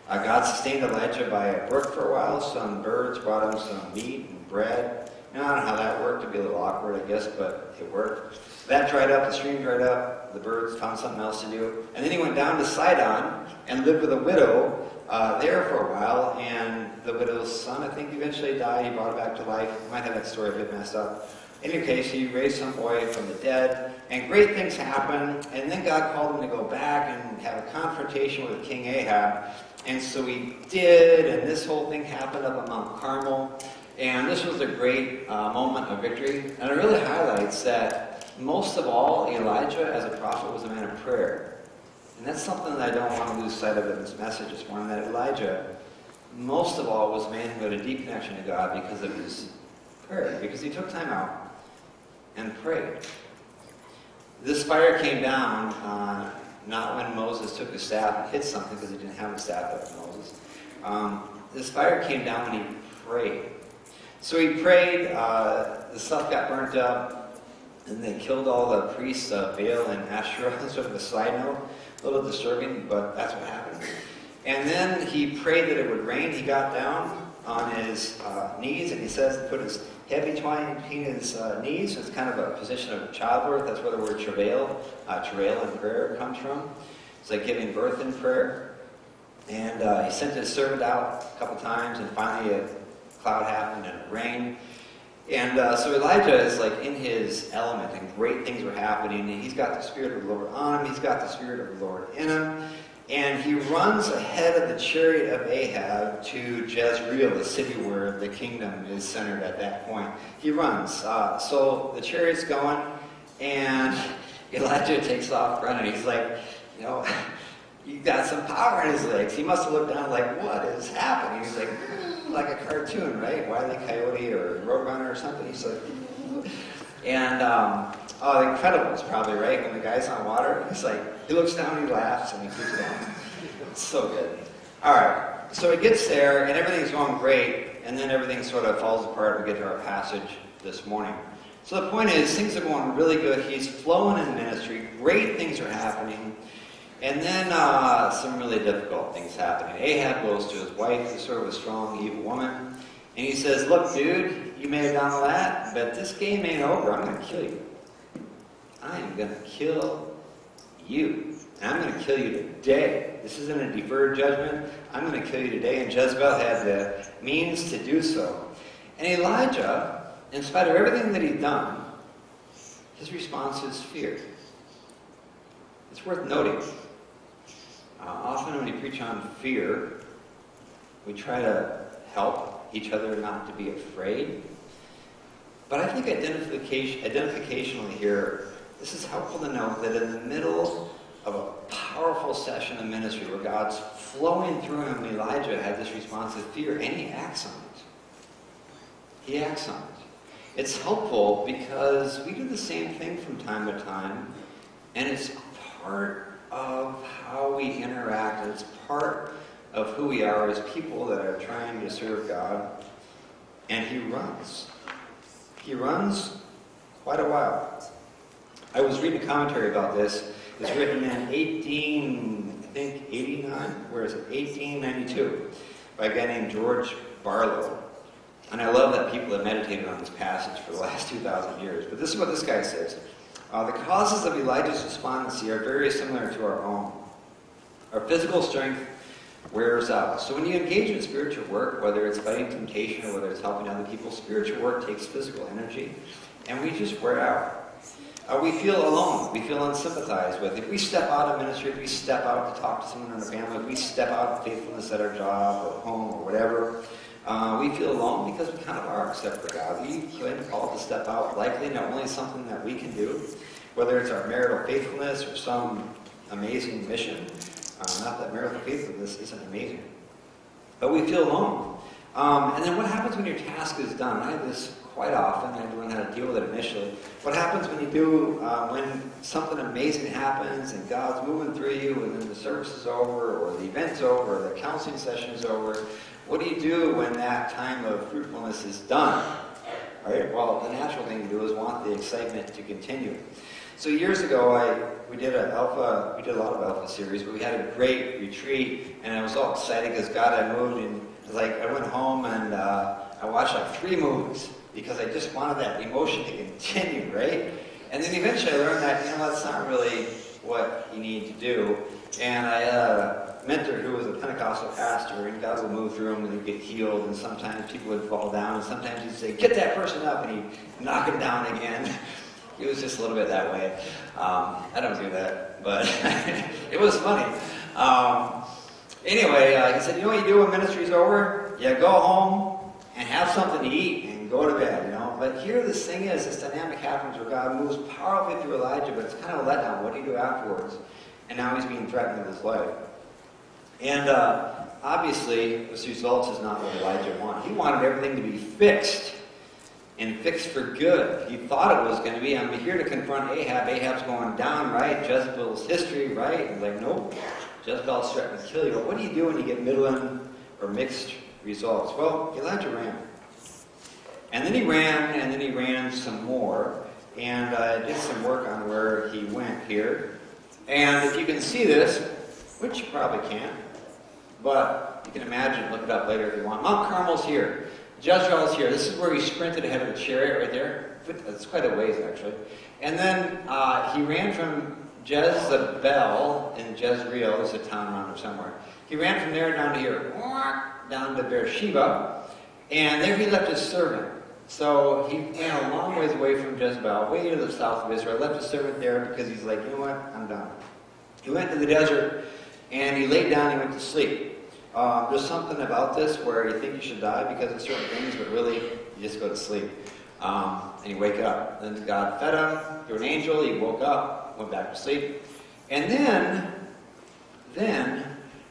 God sustained Elijah by a brook for a while. Some birds brought him some meat and bread. And I don't know how that worked. It'd be a little awkward, I guess, but it worked. That dried up. The stream dried up. The birds found something else to do. And then he went down to Sidon and lived with a widow there for a while. And the widow's son, I think, eventually died. He brought it back to life. Might have that story a bit messed up. In any case, he raised some boy from the dead. And great things happened. And then God called him to go back and have a confrontation with King Ahab. And so he did, and this whole thing happened up at Mount Carmel. And this was a great moment of victory. And it really highlights that most of all, Elijah as a prophet was a man of prayer. And that's something that I don't want to lose sight of in this message this morning, that Elijah, most of all, was a man who had a deep connection to God because of his prayer, because he took time out and prayed. This fire came down not when Moses took his staff and hit something, because he didn't have a staff like Moses. This fire came down when he prayed. So he prayed, the stuff got burnt up, and they killed all the priests of Baal and Asherah. Sort of a side note, a little disturbing, but that's what happened. And then he prayed that it would rain. He got down on his knees, and he says he put his head between his knees. It's kind of a position of childbirth. That's where the word travail in prayer comes from. It's like giving birth in prayer. And he sent his servant out a couple times, and finally a cloud happened and it rained. And so Elijah is like in his element, and great things were happening. And he's got the Spirit of the Lord on him. He's got the Spirit of the Lord in him. And he runs ahead of the chariot of Ahab to Jezreel, the city where the kingdom is centered at that point. He runs. So the chariot's going, and Elijah takes off running. He's like, he got some power in his legs. He must have looked down like, what is happening? He's like a cartoon, right? Wile E. Coyote or Roadrunner or something. He's like, and The Incredibles probably, right? When the guy's on water, he's like, he looks down, he laughs, and he keeps going. It's so good. All right, so he gets there, and everything's going great, and then everything sort of falls apart. We get to our passage this morning. So the point is, things are going really good. He's flowing in ministry. Great things are happening. And then some really difficult things happening. Ahab goes to his wife, who's sort of a strong, evil woman, and he says, look, dude, you may have done all that, but this game ain't over. I'm going to kill you. I am going to kill you. And I'm going to kill you today. This isn't a deferred judgment. I'm going to kill you today. And Jezebel had the means to do so. And Elijah, in spite of everything that he'd done, his response is fear. It's worth noting. Often when we preach on fear, we try to help each other not to be afraid. But I think identificationally here, this is helpful to know that in the middle of a powerful session of ministry where God's flowing through him, Elijah had this response of fear, and he acts on it. He acts on it. It's helpful because we do the same thing from time to time, and it's part of how we interact. It's part of who we are as people that are trying to serve God. And he runs. He runs quite a while. I was reading a commentary about this. It's written in 1892, by a guy named George Barlow. And I love that people have meditated on this passage for the last 2,000 years. But this is what this guy says. The causes of Elijah's despondency are very similar to our own. Our physical strength wears out. So when you engage in spiritual work, whether it's fighting temptation or whether it's helping other people, spiritual work takes physical energy, and we just wear out. We feel alone. We feel unsympathized with. If we step out of ministry, if we step out to talk to someone in our family, if we step out of faithfulness at our job or home or whatever, we feel alone because we kind of are, except for God. We've been called to step out, likely not only something that we can do, whether it's our marital faithfulness or some amazing mission. Not that marital faithfulness isn't amazing. But we feel alone. And then what happens when your task is done? I have this quite often. I learned how to deal with it initially. What happens when when something amazing happens and God's moving through you and then the service is over or the event's over or the counseling session is over? What do you do when that time of fruitfulness is done? All right, well, the natural thing to do is want the excitement to continue. So years ago, we did a lot of Alpha series, but we had a great retreat, and I was all excited because God had moved, and I went home and I watched like 3 movies because I just wanted that emotion to continue, right? And then eventually I learned that, that's not really what you need to do. And I had a mentor who was a Pentecostal pastor, and God would move through him and he'd get healed, and sometimes people would fall down, and sometimes he'd say, get that person up, and he'd knock him down again. He was just a little bit that way. I don't do that, but it was funny. Anyway, he said, you know what you do when ministry's over? You go home and have something to eat and go to bed, But here this thing is, this dynamic happens where God moves powerfully through Elijah, but it's kind of a letdown. What do you do afterwards? And now he's being threatened with his life. And obviously, this result is not what Elijah wanted. He wanted everything to be fixed, and fixed for good. He thought it was going to be, I'm here to confront Ahab. Ahab's going down, right? Jezebel's history, right? And nope. Jezebel's threatening to kill you. But what do you do when you get middling or mixed results? Well, Elijah ran. And then he ran some more. And did some work on where he went here. And if you can see this, which you probably can't, but you can imagine, look it up later if you want. Mount Carmel's here. Jezreel's here. This is where he sprinted ahead of the chariot right there. It's quite a ways, actually. And then he ran from Jezebel in Jezreel. There's a town around there somewhere. He ran from there down to here, down to Beersheba. And there he left his servant. So he ran a long ways away from Jezebel, way to the south of Israel. Left his servant there because he's like, you know what? I'm done. He went to the desert and he laid down and he went to sleep. There's something about this where you think you should die because of certain things, but really, you just go to sleep. And you wake up. Then God fed him through an angel. He woke up, went back to sleep. And then,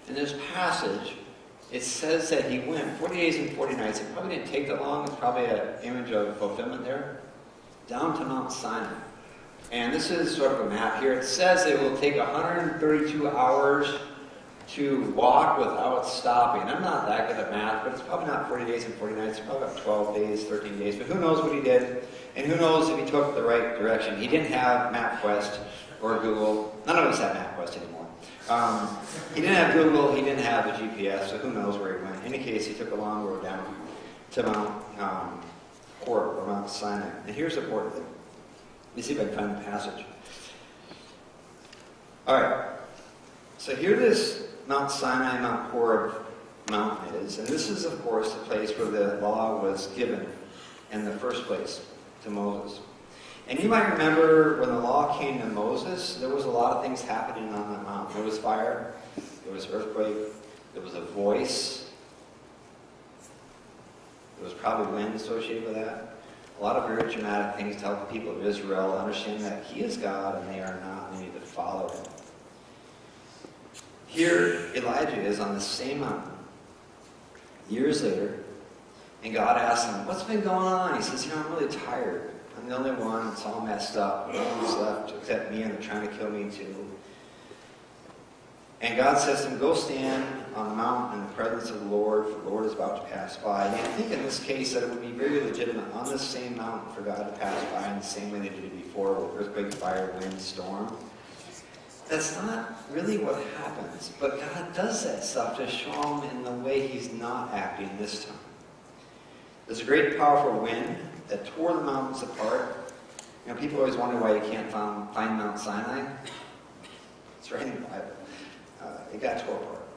in this passage, it says that he went 40 days and 40 nights. It probably didn't take that long. It's probably an image of fulfillment there. Down to Mount Sinai. And this is sort of a map here. It says it will take 132 hours to walk without stopping. I'm not that good at math, but it's probably not 40 days and 40 nights. It's probably about 12 days, 13 days. But who knows what he did, and who knows if he took the right direction. He didn't have MapQuest or Google. None of us have MapQuest anymore. He didn't have Google. He didn't have the GPS, so who knows where he went. In any case, he took a long road down to Mount Horeb, or Mount Sinai. And here's the important thing. Let me see if I can find the passage. All right. So here this Mount Sinai, Mount Horeb mountain is. And this is, of course, the place where the law was given in the first place to Moses. And you might remember when the law came to Moses, there was a lot of things happening on that mountain. There was fire, there was earthquake, there was a voice, there was probably wind associated with that. A lot of very dramatic things to help the people of Israel understand that he is God and they are not, and they need to follow him. Here, Elijah is on the same mountain, years later, and God asks him, what's been going on? He says, I'm really tired. I'm the only one. It's all messed up. No one's left except me, and they're trying to kill me too. And God says to him, go stand on the mountain in the presence of the Lord, for the Lord is about to pass by. And I think in this case that it would be very legitimate on the same mountain for God to pass by in the same way they did it before, with earthquake, fire, wind, storm. That's not really what happens, but God does that stuff to show him in the way he's not acting this time. There's a great powerful wind that tore the mountains apart. People always wonder why you can't find Mount Sinai. It's right in the Bible. It got tore apart,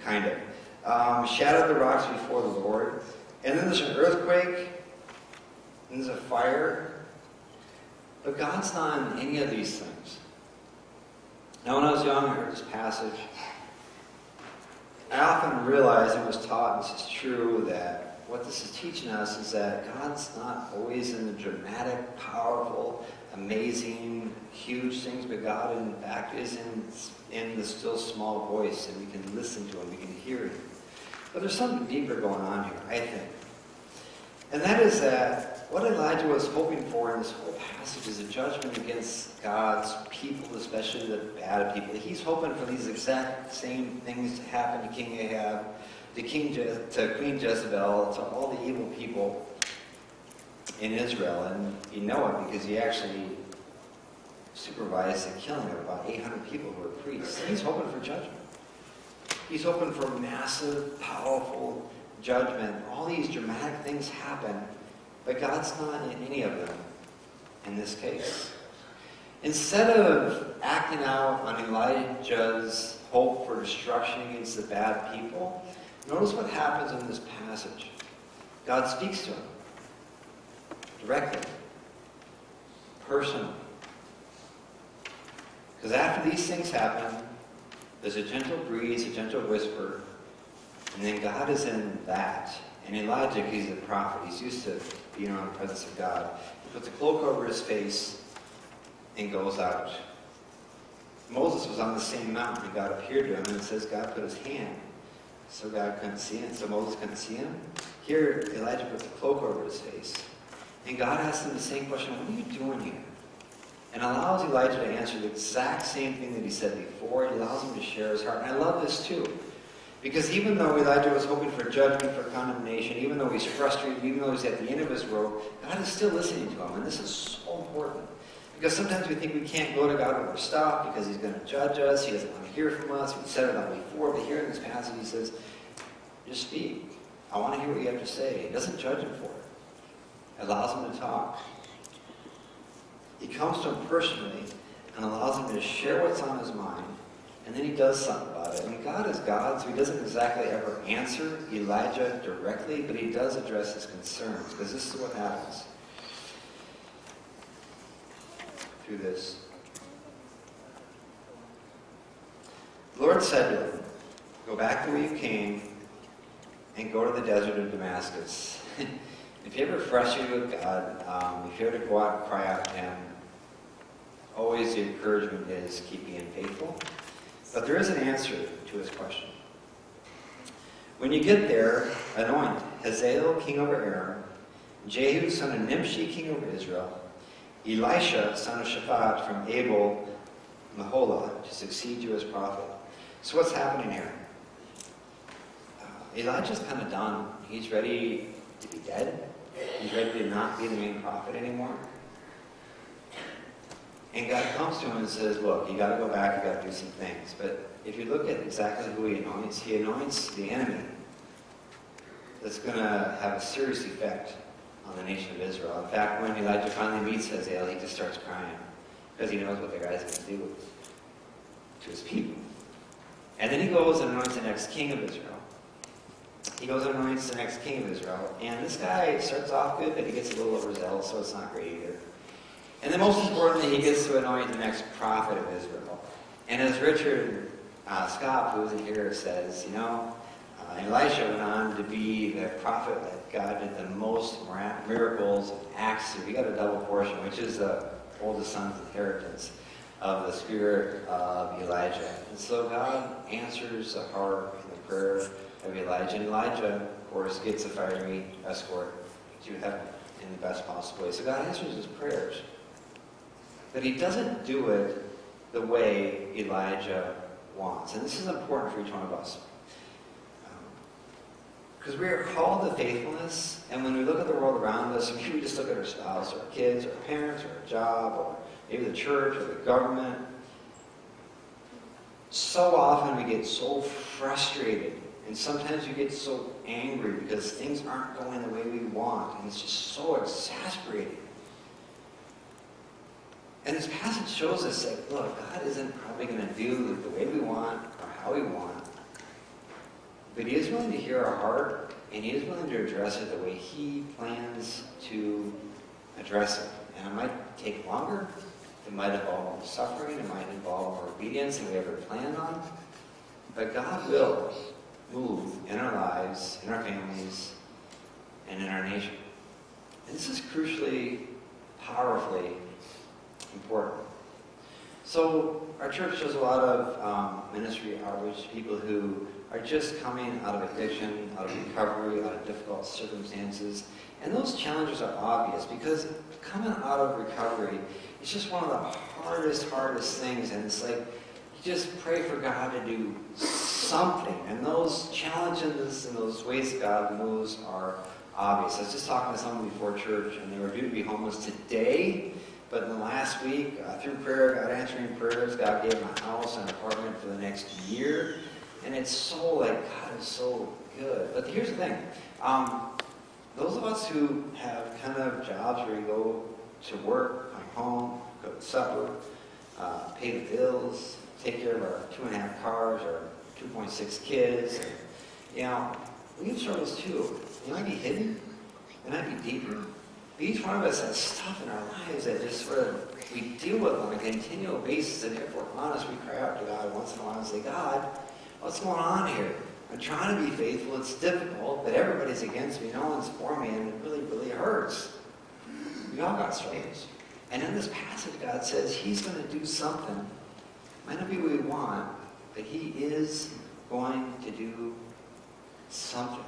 kind of. Shattered the rocks before the Lord. And then there's an earthquake, and there's a fire. But God's not in any of these things. Now, when I was young, I heard this passage. I often realized, and was taught, and this is true, that what this is teaching us is that God's not always in the dramatic, powerful, amazing, huge things, but God, in fact, is in the still small voice, and we can listen to him, we can hear him. But there's something deeper going on here, I think. And that is that what Elijah was hoping for in this whole passage is a judgment against God's people, especially the bad people. He's hoping for these exact same things to happen to King Ahab, to Queen Jezebel, to all the evil people in Israel. And you know it because he actually supervised the killing of about 800 people who were priests. He's hoping for judgment. He's hoping for massive, powerful judgment. All these dramatic things happen, but God's not in any of them in this case. Instead of acting out on Elijah's hope for destruction against the bad people, notice what happens in this passage. God speaks to him directly, personally. Because after these things happen, there's a gentle breeze, a gentle whisper, and then God is in that. And Elijah, he's a prophet. He's used to being around the presence of God. He puts a cloak over his face and goes out. Moses was on the same mountain, and God appeared to him, and it says God put his hand so God couldn't see him, so Moses couldn't see him. Here, Elijah puts a cloak over his face. And God asks him the same question, what are you doing here? And allows Elijah to answer the exact same thing that he said before. He allows him to share his heart. And I love this too. Because even though Elijah was hoping for judgment, for condemnation, even though he's frustrated, even though he's at the end of his rope, God is still listening to him. And this is so important. Because sometimes we think we can't go to God when we're stopped because he's going to judge us. He doesn't want to hear from us. We've said it all before. But here in this passage he says, just speak. I want to hear what you have to say. He doesn't judge him for it. Allows him to talk. He comes to him personally and allows him to share what's on his mind. And then he does something about it. And God is God, so he doesn't exactly ever answer Elijah directly, but he does address his concerns, because this is what happens through this. The Lord said to him, go back the way you came and go to the desert of Damascus. If you're ever frustrated with God, if you ever go out and cry out to him, always the encouragement is keep being faithful. But there is an answer to his question. When you get there, anoint Hazael king over Aram, Jehu son of Nimshi king over Israel, Elisha son of Shaphat from Abel Maholah to succeed you as prophet. So what's happening here? Elijah's kind of done. He's ready to be dead. He's ready to not be the main prophet anymore. And God comes to him and says, look, you got to go back, you got to do some things. But if you look at exactly who he anoints the enemy that's going to have a serious effect on the nation of Israel. In fact, when Elijah finally meets Hazael, he just starts crying because he knows what the guy's going to do to his people. And then he goes and anoints the next king of Israel. He goes and anoints the next king of Israel. And this guy starts off good, but he gets a little overzealous, so it's not great either. And then most importantly, he gets to anoint the next prophet of Israel. And as Richard Scott, who isn't here, says, Elisha went on to be the prophet that God did the most miracles and acts through. He got a double portion, which is the oldest son's inheritance of the spirit of Elijah. And so God answers the heart and the prayer of Elijah. And Elijah, of course, gets a fiery escort to heaven in the best possible way. So God answers his prayers. But he doesn't do it the way Elijah wants. And this is important for each one of us. Because we are called to faithfulness, and when we look at the world around us, maybe we just look at our spouse, or our kids, or our parents, or our job, or maybe the church, or the government. So often we get so frustrated, and sometimes we get so angry because things aren't going the way we want, and it's just so exasperating. And this passage shows us that, look, God isn't probably going to do it the way we want or how we want. But he is willing to hear our heart, and he is willing to address it the way he plans to address it. And it might take longer. It might involve more suffering. It might involve more obedience than we ever planned on. But God will move in our lives, in our families, and in our nation. And this is crucially, powerfully important. So our church does a lot of ministry outreach, people who are just coming out of addiction, out of recovery, out of difficult circumstances. And those challenges are obvious because coming out of recovery is just one of the hardest things. And it's like, you just pray for God to do something. And those challenges and those ways God moves are obvious. I was just talking to someone before church, and they were due to be homeless today. But in the last week, through prayer, God answering prayers, God gave them a house and an apartment for the next year. And it's so like, God is so good. But here's the thing. Those of us who have kind of jobs where you go to work, come home, go to supper, pay the bills, take care of our 2.5 cars, our 2.6 kids, and, we have struggles too. It might be hidden. It might be deeper. But each one of us has stuff in our lives that just sort of, we deal with on a continual basis, and if we're honest, we cry out to God once in a while and say, God, what's going on here? I'm trying to be faithful. It's difficult, but everybody's against me. No one's for me, and it really hurts. We all got struggles. And in this passage, God says He's going to do something. Might not be what we want, but He is going to do something.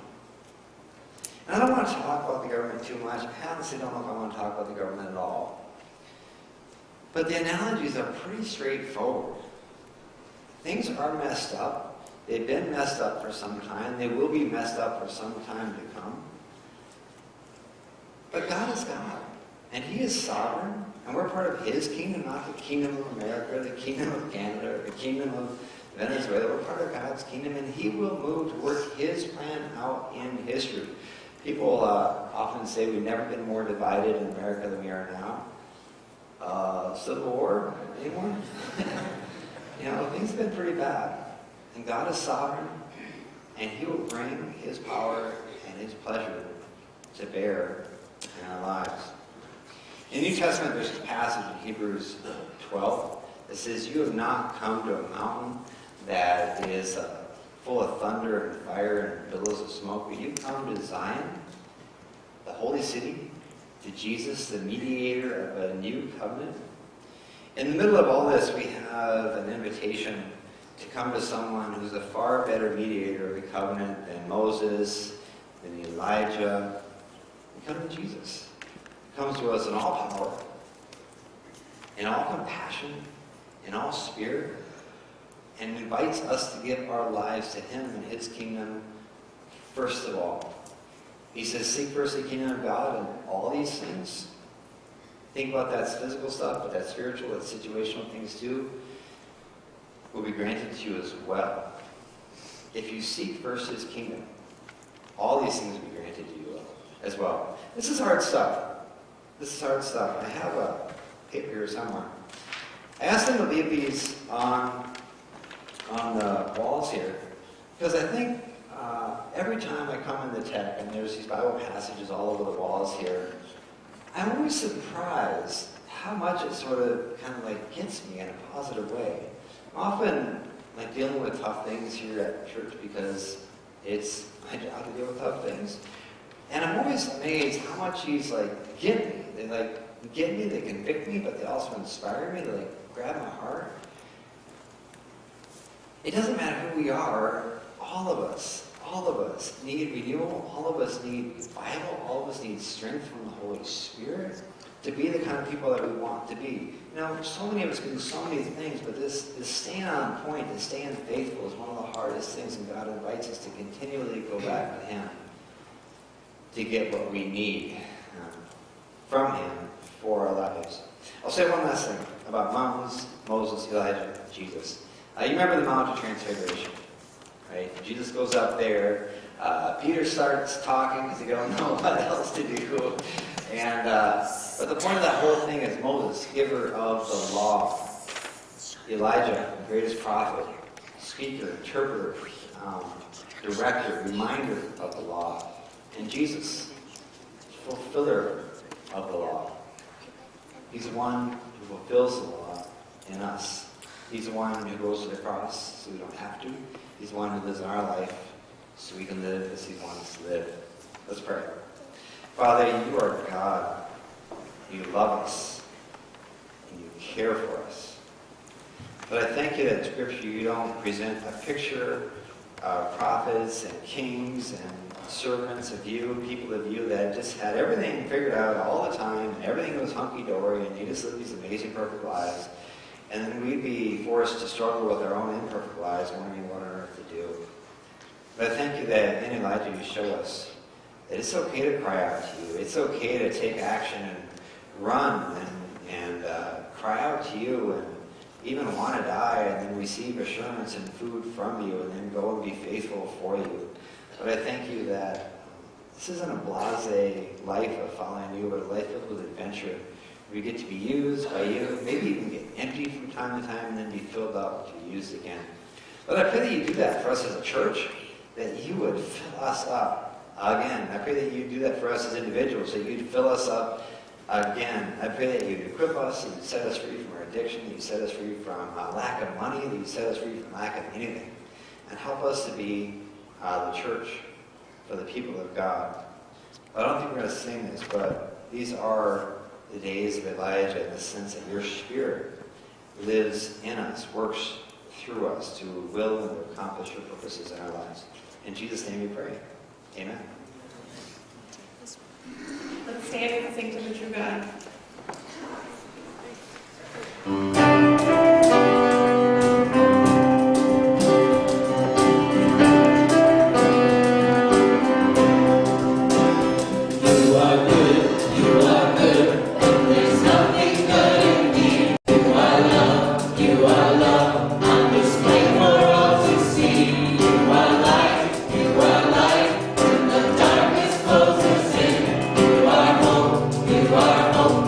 And I don't want to talk about the government too much. I honestly don't know if I want to talk about the government at all. But the analogies are pretty straightforward. Things are messed up. They've been messed up for some time. They will be messed up for some time to come. But God is God. And He is sovereign. And we're part of His kingdom, not the kingdom of America, the kingdom of Canada, or the kingdom of Venezuela. We're part of God's kingdom, and He will move to work His plan out in history. People often say we've never been more divided in America than we are now. Civil War, anyone? Things have been pretty bad. And God is sovereign, and He will bring His power and His pleasure to bear in our lives. In the New Testament, there's a passage in Hebrews 12 that says, you have not come to a mountain that is full of thunder and fire and billows of smoke, but you've come to Zion, the holy city, to Jesus, the mediator of a new covenant. In the middle of all this, we have an invitation to come to someone who's a far better mediator of the covenant than Moses, than Elijah. We come to Jesus. He comes to us in all power, in all compassion, in all spirit, and invites us to give our lives to Him and His kingdom first of all. He says, seek first the kingdom of God and all these things. Think about that physical stuff, but that spiritual, that situational things too, will be granted to you as well. If you seek first His kingdom, all these things will be granted to you as well. This is hard stuff. This is hard stuff. I have a paper here somewhere. I asked them to leave these on the walls here, because I think every time I come into tech and there's these Bible passages all over the walls here, I'm always surprised how much it sort of kind of like gets me in a positive way. I'm often like dealing with tough things here at church because it's my job to deal with tough things. And I'm always amazed how much He's like, get me. They like get me, they convict me, but they also inspire me, they like grab my heart. It doesn't matter who we are, all of us need renewal, all of us need revival, all of us need strength from the Holy Spirit to be the kind of people that we want to be. So many of us can do so many things, but this staying on point, this staying faithful is one of the hardest things, and God invites us to continually go back to Him to get what we need from Him for our lives. I'll say one last thing about mountains, Moses, Elijah, Jesus. You remember the Mount of Transfiguration, right? Jesus goes up there. Peter starts talking because he don't know what else to do. And but the point of that whole thing is Moses, giver of the law. Elijah, the greatest prophet, speaker, interpreter, director, reminder of the law. And Jesus, fulfiller of the law. He's the one who fulfills the law in us. He's the one who goes to the cross so we don't have to. He's the one who lives in our life so we can live as He wants to live. Let's pray. Father, You are God. You love us. And You care for us. But I thank you that in Scripture you don't present a picture of prophets and kings and servants of you, people of you that just had everything figured out all the time, and everything was hunky-dory, and you just lived these amazing, perfect lives. And then we'd be forced to struggle with our own imperfect lives, wondering what on earth to do. But I thank you that in Elijah you show us that it's okay to cry out to you. It's okay to take action and run and cry out to you and even want to die and then receive assurance and food from you and then go and be faithful for you. But I thank you that this isn't a blasé life of following you, but a life filled with adventure. We get to be used by you, maybe even get emptied from time to time and then be filled up to be used again. But I pray that you do that for us as a church, that you would fill us up again. I pray that you do that for us as individuals, that you'd fill us up again. I pray that you'd equip us and set us free from our addiction, that you set us free from lack of money, that you set us free from lack of anything. And help us to be the church for the people of God. I don't think we're going to sing this, but these are the days of Elijah in the sense that your Spirit lives in us, works through us to will and to accomplish your purposes in our lives. In Jesus' name we pray. Amen. Let's stand and sing to the true God. You are hope.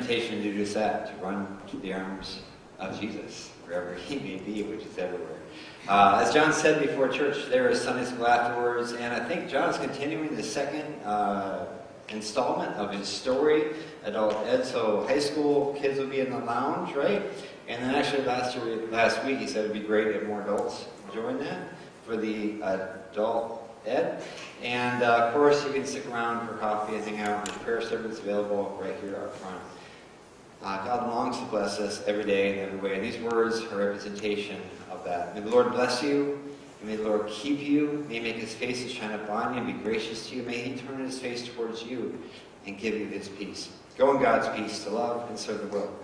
invitation to do just that, to run to the arms of Jesus, wherever he may be, which is everywhere. As John said before church, there is Sunday school afterwards, and I think John is continuing the second installment of his story, Adult Ed. So high school kids will be in the lounge, right? And then actually last week he said it'd be great if more adults join that for the Adult Ed. And of course you can stick around for coffee and hang out. There's prayer service available right here up front. God longs to bless us every day in every way, and these words are a representation of that. May the Lord bless you, and may the Lord keep you. May he make his face to shine upon you and be gracious to you. May he turn his face towards you and give you his peace. Go in God's peace to love and serve the world.